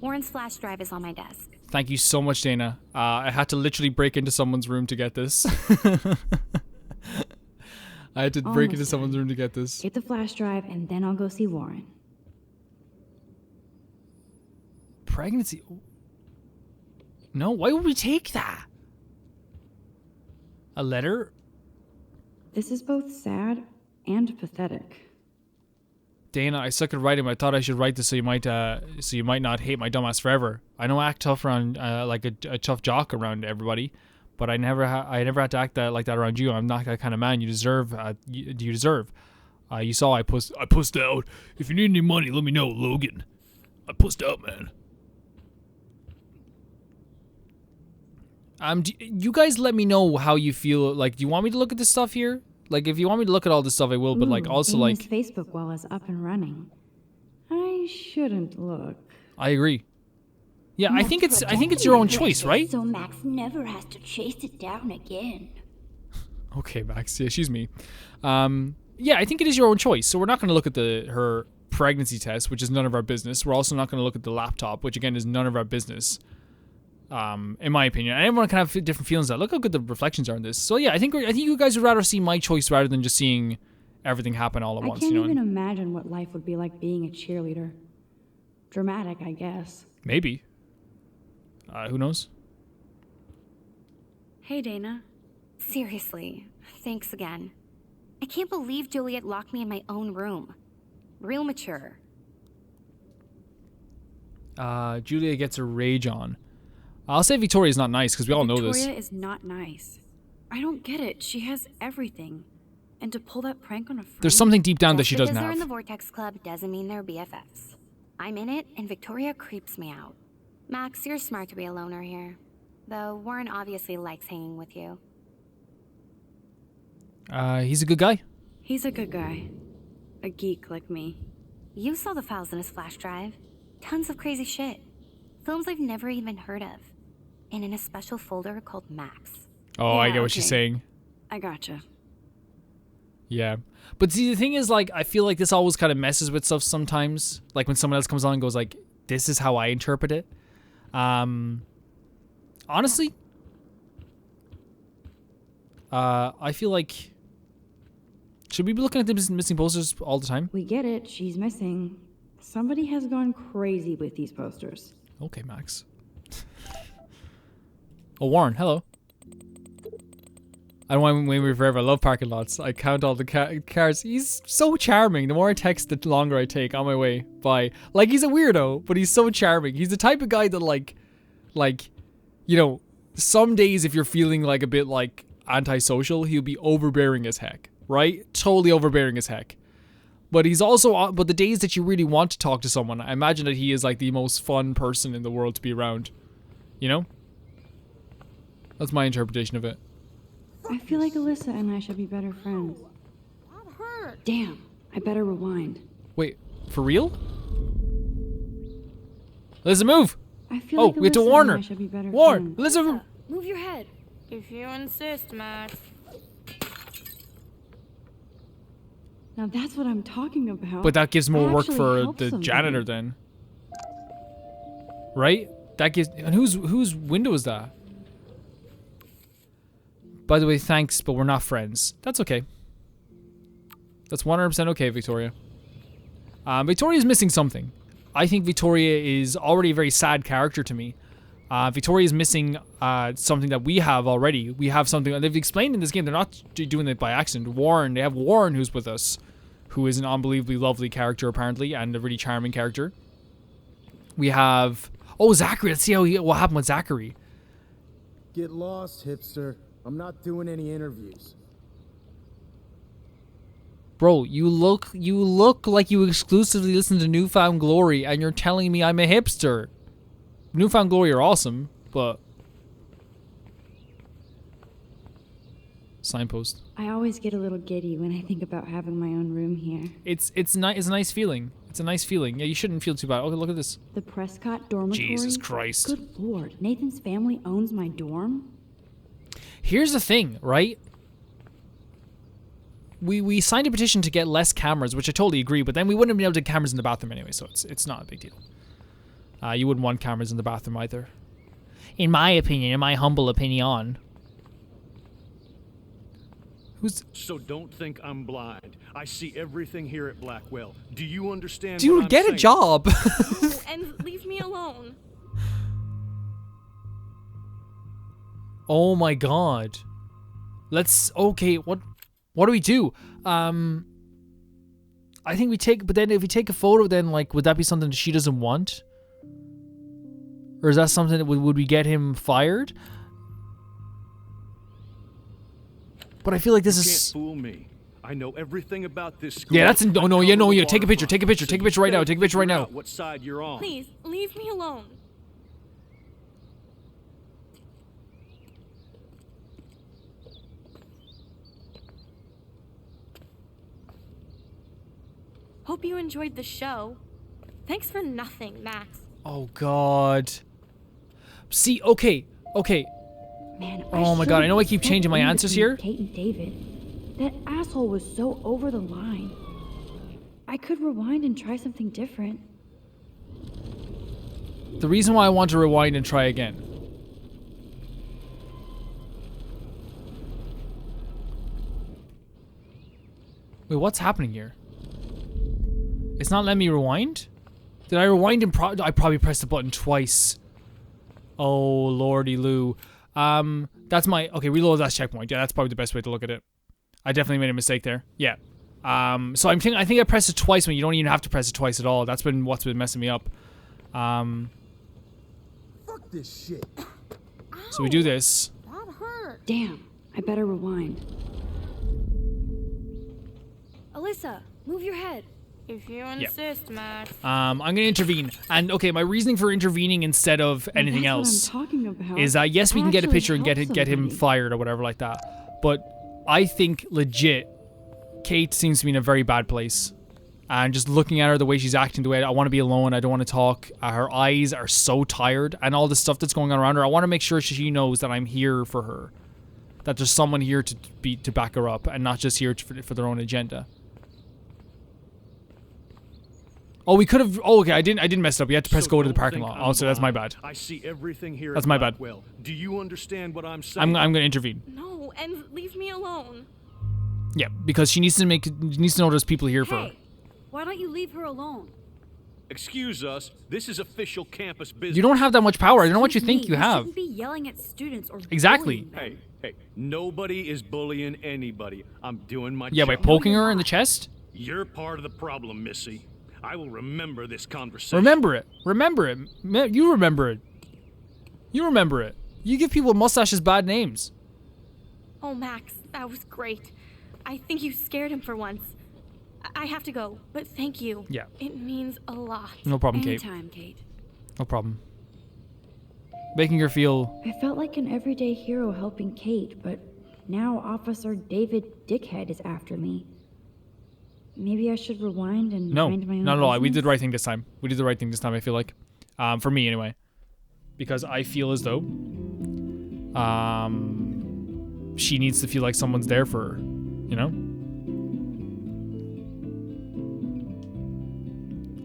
Warren's flash drive is on my desk. Thank you so much, Dana. I had to literally break into someone's room to get this. I had to break into Almost someone's done. room to get this. Get the flash drive, and then I'll go see Warren. Pregnancy? No, why would we take that? A letter? This is both sad and pathetic. Dana, I suck at writing, but I thought I should write this so you might not hate my dumbass forever. I know I act tough around like a tough jock around everybody, but I never had to act like that around you. I'm not that kind of man. You deserve. You deserve. You saw I pussed out. If you need any money, let me know, Logan. I pussed out, man. You guys let me know how you feel. Like, do you want me to look at this stuff here? Like, if you want me to look at all this stuff, I will. But like, Ooh, also Dana's like, Facebook wall is up and running. I shouldn't look. I agree. Yeah, I think it's your own choice, right? So Max never has to chase it down again. Okay, Max. Yeah, she's me. Yeah, I think it is your own choice. So we're not going to look at her pregnancy test, which is none of our business. We're also not going to look at the laptop, which again is none of our business. In my opinion, and everyone can have different feelings. Look how good the reflections are in this. So yeah, I think you guys would rather see my choice rather than just seeing everything happen all at I once. can't You know, even imagine what life would be like being a cheerleader. Dramatic, I guess. maybe. Who knows? Hey, Dana. Seriously, thanks again. I can't believe Juliet locked me in my own room. Real mature. Julia gets her rage on. I'll say Victoria's not nice because we all know this. Victoria is not nice. I don't get it. She has everything. And to pull that prank on a friend... There's something deep down that she Just doesn't because they're in the have. Vortex Club doesn't mean they're BFFs. I'm in it, and Victoria creeps me out. Max, you're smart to be a loner here. Though Warren obviously likes hanging with you. He's a good guy. He's a good guy. A geek like me. You saw the files in his flash drive. Tons of crazy shit. Films I've never even heard of. And in a special folder called Max. Oh, I Yeah, get what she's okay. saying. I gotcha. Yeah. But see, the thing is, like, I feel like this always kind of messes with stuff sometimes. Like, when someone else comes on and goes, like, this is how I interpret it. Honestly, I feel like... Should we be looking at the missing posters all the time? We get it. She's missing. Somebody has gone crazy with these posters. Okay, Max. Oh, Warren, hello. I don't want to wait here forever. I love parking lots. I count all the cars. He's so charming. The more I text, the longer I take on my way by. Like, he's a weirdo, but he's so charming. He's the type of guy that, like, you know, some days if you're feeling like a bit, like, antisocial, he'll be overbearing as heck, right? Totally overbearing as heck. But he's also, but the days that you really want to talk to someone, I imagine that he is, like, the most fun person in the world to be around. You know? That's my interpretation of it. I feel like Alyssa and I should be better friends. That hurt. Damn, I better rewind. Wait, for real? Alyssa, move! I feel Oh, like we have to Alyssa warn and her. I should be better Warn! friends. Alyssa! Move your head. If you insist, Max. Now that's what I'm talking about. But that gives more I work actually for helped the somebody. janitor then. Right? That gives... And whose window is that? By the way, thanks, but we're not friends. That's okay. That's 100% okay, Victoria. Victoria's missing something. I think Victoria is already a very sad character to me. Victoria's missing something that we have already. We have something... They've explained in this game, they're not doing it by accident. Warren, they have Warren who's with us, who is an unbelievably lovely character, apparently, and a really charming character. We have... Oh, Zachary. Let's see what happened with Zachary. Get lost, hipster. I'm not doing any interviews. Bro, you look like you exclusively listen to Newfound Glory, and you're telling me I'm a hipster. Newfound Glory are awesome, but... Signpost. I always get a little giddy when I think about having my own room here. It's a nice feeling. It's a nice feeling. Yeah, you shouldn't feel too bad. Okay, look at this. The Prescott dormitory? Jesus Christ. Good lord, Nathan's family owns my dorm? Here's the thing, right? We signed a petition to get less cameras, which I totally agree, but then we wouldn't have been able to get cameras in the bathroom anyway, so it's not a big deal. You wouldn't want cameras in the bathroom either. In my opinion, in my humble opinion. So don't think I'm blind. I see everything here at Blackwell. Do you understand? Dude, what I'm get a saying? job. No, and leave me alone. Oh my god. Okay, what do we do? I think we take, but then if we take a photo, then like, would that be something that she doesn't want? Or is that something that would we get him fired? But I feel like this You is... can't fool me. I know everything about this school. Yeah, that's... I No, cover the take a picture, waterfront. take a picture, So take a you picture right now, better take a picture right figure now. out what side you're on. Please, leave me alone. Hope you enjoyed the show. Thanks for nothing, Max. Oh god. See, okay. Man, Oh my god, I know I keep so changing my in answers between here. Kate and David. That asshole was so over the line. I could rewind and try something different. The reason why I want to rewind and try again. Wait, what's happening here? It's not letting me rewind? Did I rewind and I probably pressed the button twice. Oh, lordy Lou. That's my... Okay, reload that checkpoint. Yeah, that's probably the best way to look at it. I definitely made a mistake there. Yeah. So I think I pressed it twice when you don't even have to press it twice at all. That's been what's been messing me up. Fuck this shit. So we do this. That hurt. Damn, I better rewind. Alyssa, move your head. If you insist, Max. I'm gonna intervene. And okay, my reasoning for intervening instead of Now anything that's else what I'm talking about. is that yes, we I can get a actually picture and helped get him somebody. fired or whatever like that. But I think legit, Kate seems to be in a very bad place. And just looking at her, the way she's acting, the way I want to be alone, I don't want to talk. Her eyes are so tired, and all the stuff that's going on around her. I want to make sure she knows that I'm here for her, that there's someone here to back her up, and not just here for their own agenda. Oh, we could have. Oh, okay. I didn't mess it up. You had to press So go to the don't parking think lot. I'm Oh, so that's my blind. bad. I see everything here That's at my bad. Blackwell. Do you understand what I'm saying? I'm gonna intervene. No, and leave me alone. Yeah, because she needs to know there's people here for her. Hey, why don't you leave her alone? Excuse us. This is official campus business. You don't have that much power. I don't know what you Excuse think me, you have. shouldn't be yelling at students or Exactly. bullying them. Hey, nobody is bullying anybody. I'm doing my Yeah, by job. poking her in the chest. You're part of the problem, Missy. I will remember this conversation. Remember it. Remember it. You remember it. You remember it. You give people with mustaches bad names. Oh, Max, that was great. I think you scared him for once. I have to go, but thank you. Yeah. It means a lot. No problem, Kate. Anytime, Kate. No problem. Making her feel... I felt like an everyday hero helping Kate, but now Officer David Dickhead is after me. Maybe I should rewind and No, mind my own not at all. We business? did the right thing this time. We did the right thing this time, I feel like. For me, anyway. Because I feel as though she needs to feel like someone's there for her, you know?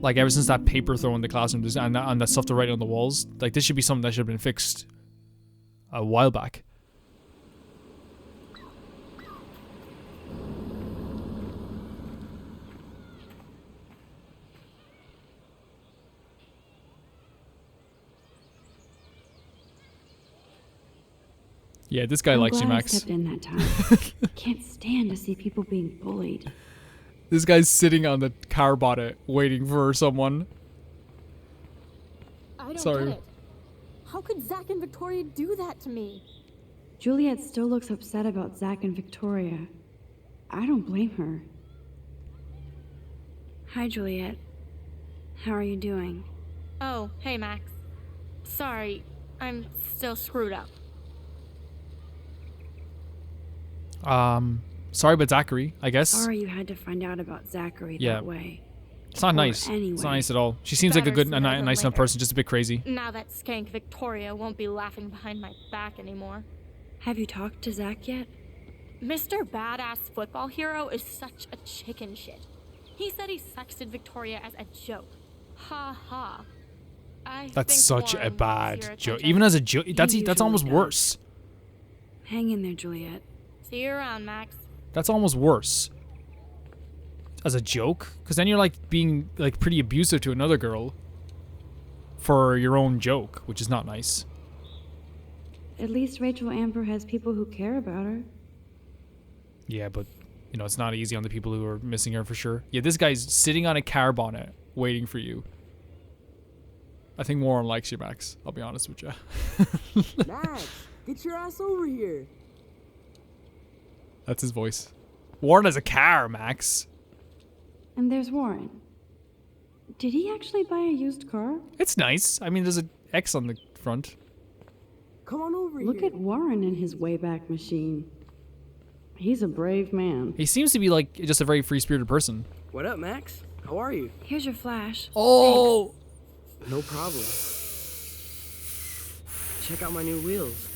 Like, ever since that paper throw in the classroom and that stuff to write on the walls, like, this should be something that should have been fixed a while back. Yeah, this guy likes you, glad I Max. stepped in that time. Can't stand to see people being bullied. This guy's sitting on the car bonnet waiting for someone. I don't Sorry. get it. How could Zach and Victoria do that to me? Juliet still looks upset about Zach and Victoria. I don't blame her. Hi, Juliet. How are you doing? Oh, hey, Max. Sorry, I'm still screwed up. Sorry about Zachary, I guess. Sorry you had to find out about Zachary Yeah. that way. It's not Or nice. It's anyway. not nice at all. She seems like a Better good, sooner than nice enough later. person, just a bit crazy. Now that skank Victoria won't be laughing behind my back anymore. Have you talked to Zach yet? Mr. Badass Football Hero is such a chicken shit. He said he sexted Victoria as a joke. Ha ha. I That's think such Warren a wants bad your joke. attention. Even as a joke, that's usually almost does. worse. Hang in there, Juliet. See you around, Max. That's almost worse. As a joke, because then you're like being like pretty abusive to another girl for your own joke, which is not nice. At least Rachel Amber has people who care about her. Yeah, but you know it's not easy on the people who are missing her for sure. Yeah, this guy's sitting on a car bonnet waiting for you. I think Warren likes you, Max. I'll be honest with you. Max, get your ass over here. That's his voice. Warren has a car, Max. And there's Warren. Did he actually buy a used car? It's nice. I mean, there's an X on the front. Come on over Look here. at Warren in his Wayback Machine. He's a brave man. He seems to be like just a very free-spirited person. What up, Max? How are you? Here's your flash. Oh! No problem. Check out my new wheels.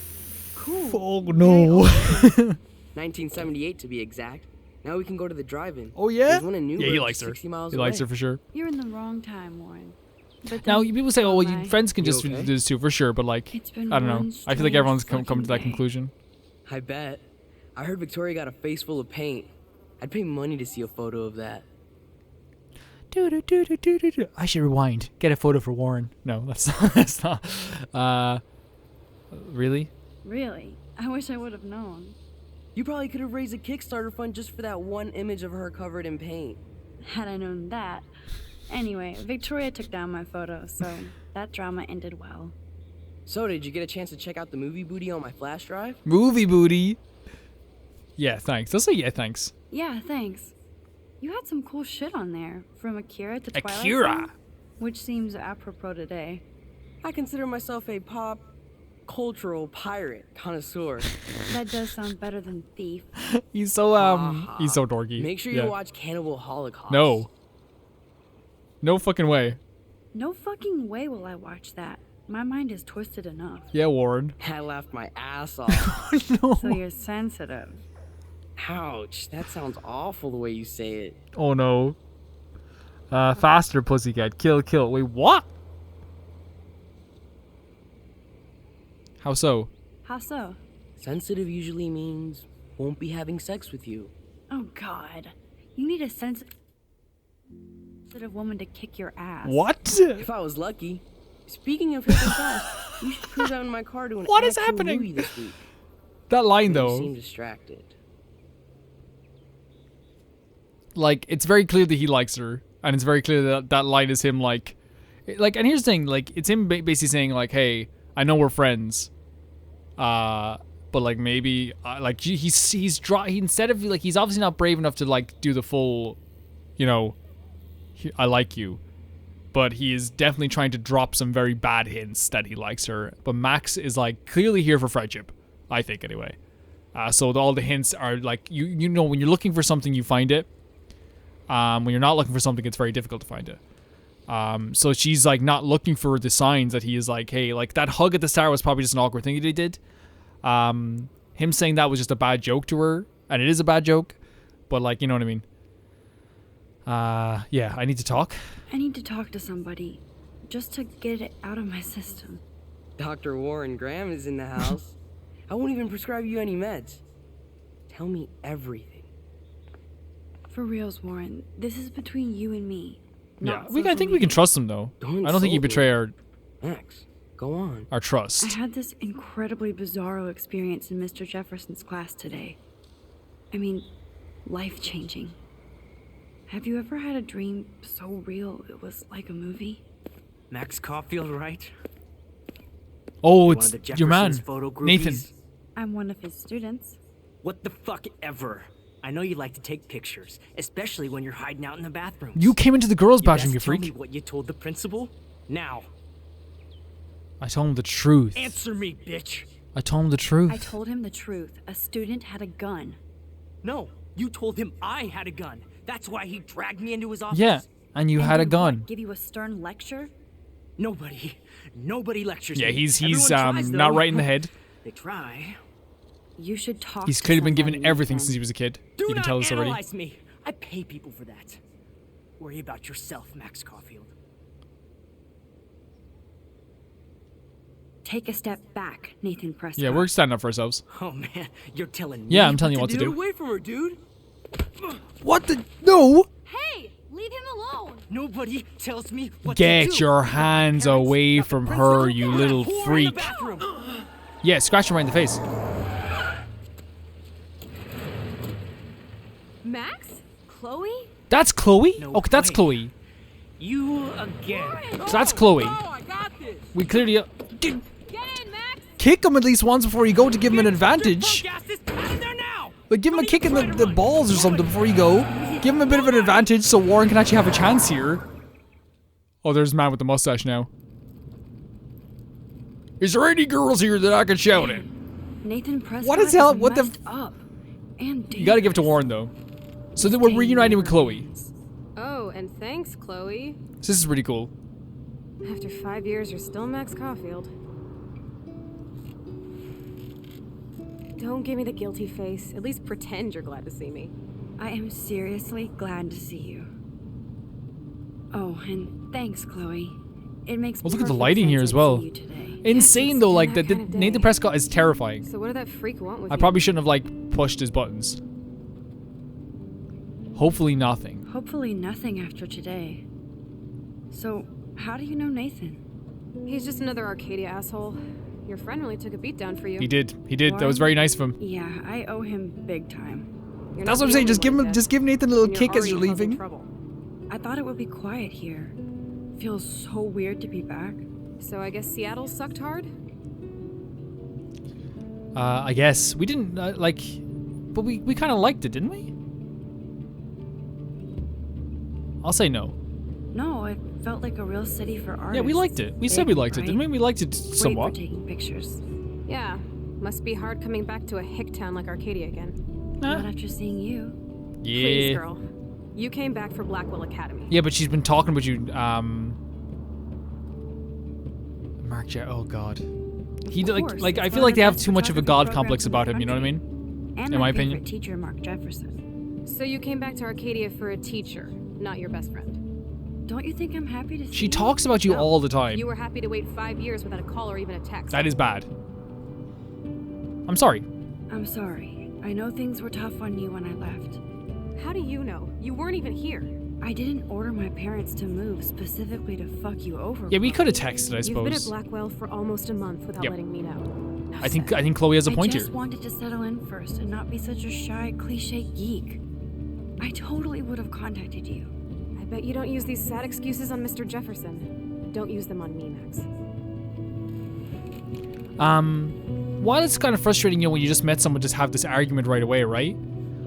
Cool. Oh no! 1978 to be exact. Now we can go to the drive-in. Oh yeah? There's one in Yeah, Newburgh, he likes her. 60 miles He likes away. her for sure. You're in the wrong time, Warren. But Now, then- people say, oh, well, Bye. your friends can You just okay? do this too, for sure, but like, It's been I don't know. one I feel like strange everyone's come to fucking that day. conclusion. I bet. I heard Victoria got a face full of paint. I'd pay money to see a photo of that. I should rewind. Get a photo for Warren. No, that's not. That's not. Really? Really? I wish I would have known. You probably could have raised a Kickstarter fund just for that one image of her covered in paint. Had I known that. Anyway, Victoria took down my photo, so that drama ended well. So, did you get a chance to check out the movie booty on my flash drive? Movie booty. Yeah, thanks. I'll say yeah, thanks. Yeah, thanks. You had some cool shit on there, from Akira to Twilight Akira. Zone, which seems apropos today. I consider myself a pop cultural pirate connoisseur. That does sound better than thief. He's so he's so dorky. Make sure Yeah. you watch Cannibal Holocaust. No. No fucking way. No fucking way will I watch that. My mind is twisted enough. Yeah, Warren. I laughed my ass off. No. So you're sensitive. Ouch, that sounds awful the way you say it. Oh no. Faster, pussycat. Kill, kill. Wait, what? How so? How so? Sensitive usually means won't be having sex with you. Oh god. You need a sensitive woman to kick your ass. What? If I was lucky. Speaking of hipping fast, you should cruise out in my car to an What is actual happening? movie this week. That line You though. seem distracted. Like, it's very clear that he likes her, and it's very clear that that line is him, like, and here's the thing, like, it's him basically saying, like, hey, I know we're friends, but, like, maybe, like, he's instead of, like, he's obviously not brave enough to, like, do the full, you know, I like you, but he is definitely trying to drop some very bad hints that he likes her, but Max is, like, clearly here for friendship, I think, anyway. So all the hints are like, you know, when you're looking for something, you find it. When you're not looking for something, it's very difficult to find it. So she's like not looking for the signs that he is like, hey, like that hug at the start was probably just an awkward thing that he did. Him saying that was just a bad joke to her, and it is a bad joke, but like, you know what I mean? Yeah, I need to talk. I need to talk to somebody, just to get it out of my system. Dr. Warren Graham is in the house. I won't even prescribe you any meds. Tell me everything. For reals, Warren, this is between you and me. Yeah, I think we can trust him though. I don't think he betray our Max, go on. Our trust. I had this incredibly bizarro experience in Mr. Jefferson's class today. I mean, life-changing. Have you ever had a dream so real it was like a movie? Max Caulfield, right? Oh, it's your man, Nathan. I'm one of his students. What the fuck ever. I know you like to take pictures, especially when you're hiding out in the bathroom. You came into the girls' bathroom, you freak. Tell me what you told the principal. Now. I told him the truth. Answer me, bitch. I told him the truth. I told him the truth. A student had a gun. No, you told him I had a gun. That's why he dragged me into his office. Yeah, and you had a gun. Give you a stern lecture? Nobody lectures Yeah, me. he's Tries, not though. right in the head. They try. You should talk. He's clearly been given everything since he was a kid. Do you can not tell us already. analyze me. I pay people for that. Worry about yourself, Max Caulfield. Take a step back, Nathan Prescott. Yeah, we're standing up for ourselves. Oh man, you're telling me. Yeah, I'm telling you what to do. Get away from her, dude. What the? No! Hey, leave him alone. Nobody tells me what to do. Get your hands away from her, you little freak. Yeah, scratch him right in the face. Max? Chloe? That's Chloe? No Okay, that's way. Chloe. You again. So that's Chloe. I got this. We clearly... Get in, Max! kick him at least once before you go to give him an advantage. Out of there now. Like, give him a kick in the balls or something before you go. Give him a bit of an advantage so Warren can actually have a chance here. Oh, there's a man with the mustache now. Is there any girls here that I can shout at? Nathan Prescott What is hell? is What the? messed up. And You gotta give it to Warren though. So then we're reuniting with Chloe. Oh, and thanks, Chloe. So this is pretty cool. After 5 years, you're still Max Caulfield. Don't give me the guilty face. At least pretend you're glad to see me. I am seriously glad to see you. Oh, and thanks, Chloe. It makes Well, look at the perfect lighting sense here I as see well. you today. Insane though, like that the kind of Nathan day. Prescott is terrifying. So what did that freak want with I you? probably shouldn't have like pushed his buttons. Hopefully nothing. Hopefully nothing after today. So, how do you know Nathan? He's just another Arcadia asshole. Your friend really took a beat down for you. He did. He did. That was very nice of him. Yeah, I owe him big time. You're That's not what I'm the saying. only Just give one him. like Just that. give Nathan a little And you're kick as already you're causing leaving. trouble. I thought it would be quiet here. Feels so weird to be back. So I guess Seattle sucked hard? I guess we didn't like, but we kind of liked it, didn't we? I'll say no. No, it felt like a real city for artists. Yeah, we liked it. We said we liked it, didn't we? We liked it Great for somewhat. taking pictures. Yeah. Must be hard coming back to a hick town like Arcadia again. Not after seeing you. Please, Yeah. girl. You came back for Blackwell Academy. Yeah, but she's been talking about you. Mark Jet. Oh God. He course, like I it's feel one like of they the have best too much of a photography god programs complex in the about him. You know what I country. mean? And In my favorite opinion. teacher, Mark Jefferson. So you came back to Arcadia for a teacher, not your best friend. Don't you think I'm happy to see She you? talks about you No. all the time. You were happy to wait 5 years without a call or even a text. That is bad. I'm sorry. I'm sorry. I know things were tough on you when I left. How do you know? You weren't even here. I didn't order my parents to move specifically to fuck you over. Yeah, we Chloe. could have texted, I You've been at suppose. Blackwell for almost a month without Yep. letting me know. No, I think Seth. Chloe has a point I just here. wanted to settle in first and not be such a shy, cliche geek. I totally would have contacted you. I bet you don't use these sad excuses on Mr. Jefferson. Don't use them on me, Max. While it's kind of frustrating, you know, when you just met someone, just have this argument right away, right?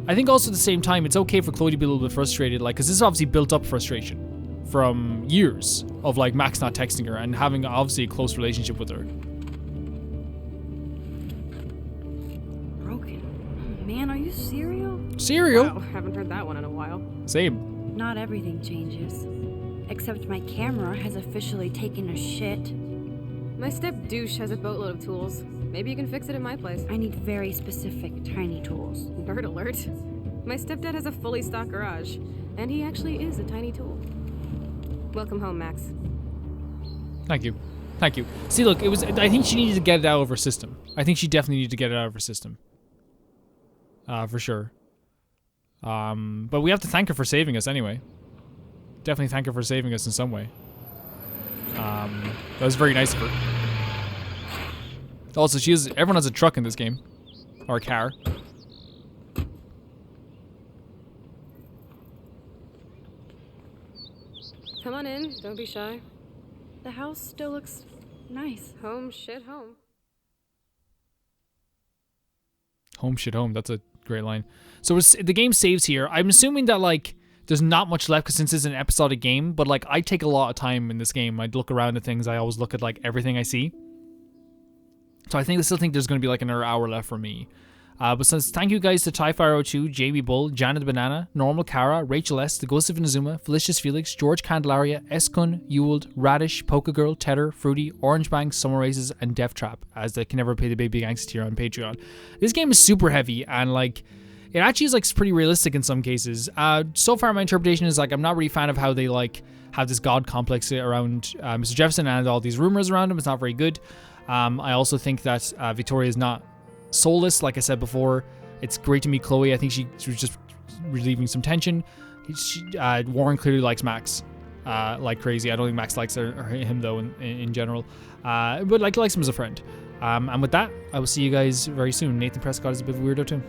I think also at the same time, it's okay for Chloe to be a little bit frustrated, like, because this is obviously built up frustration from years of, like, Max not texting her and having, obviously, a close relationship with her. Broken. Man, are you cereal? Cereal? Wow, haven't heard that one in a while. Same. Not everything changes. Except my camera has officially taken a shit. My step douche has a boatload of tools. Maybe you can fix it at my place. I need very specific tiny tools. Nerd alert. My stepdad has a fully stocked garage, and he actually is a tiny tool. Welcome home, Max. Thank you. Thank you. See, look, I think she needed to get it out of her system. I think she definitely needed to get it out of her system. For sure. But we have to thank her for saving us anyway. Definitely thank her for saving us in some way. That was very nice of her. Also, everyone has a truck in this game. Or a car. Come on in, don't be shy. The house still looks nice. Home shit home. Home shit home. That's a great line. So the game saves here. I'm assuming that, like, there's not much left since it's an episodic game, but, like, I take a lot of time in this game. I'd look around at things. I always look at, like, everything I see. So I still think there's going to be, like, another hour left for me. But since thank you guys to TieFire02, JB Bull, Janet Banana, Normal Kara, Rachel S, The Ghost of Inazuma, Felicious Felix, George Candelaria, Eskun, Ewald, Radish, Poke Girl, Tedder, Fruity, Orange Bank, Summer Races, and Death Trap, as they can never pay the baby gangsta tier on Patreon. This game is super heavy, and, like, it actually is, like, pretty realistic in some cases. So far, my interpretation is, like, I'm not really a fan of how they, like, have this god complex around Mr. Jefferson and all these rumors around him. It's not very good. I also think that Victoria is not soulless, like I said before. It's great to meet Chloe. I think she was just relieving some tension. Warren clearly likes Max like crazy. I don't think Max likes him though in general, but likes him as a friend. And with that, I will see you guys very soon. Nathan Prescott is a bit of a weirdo too.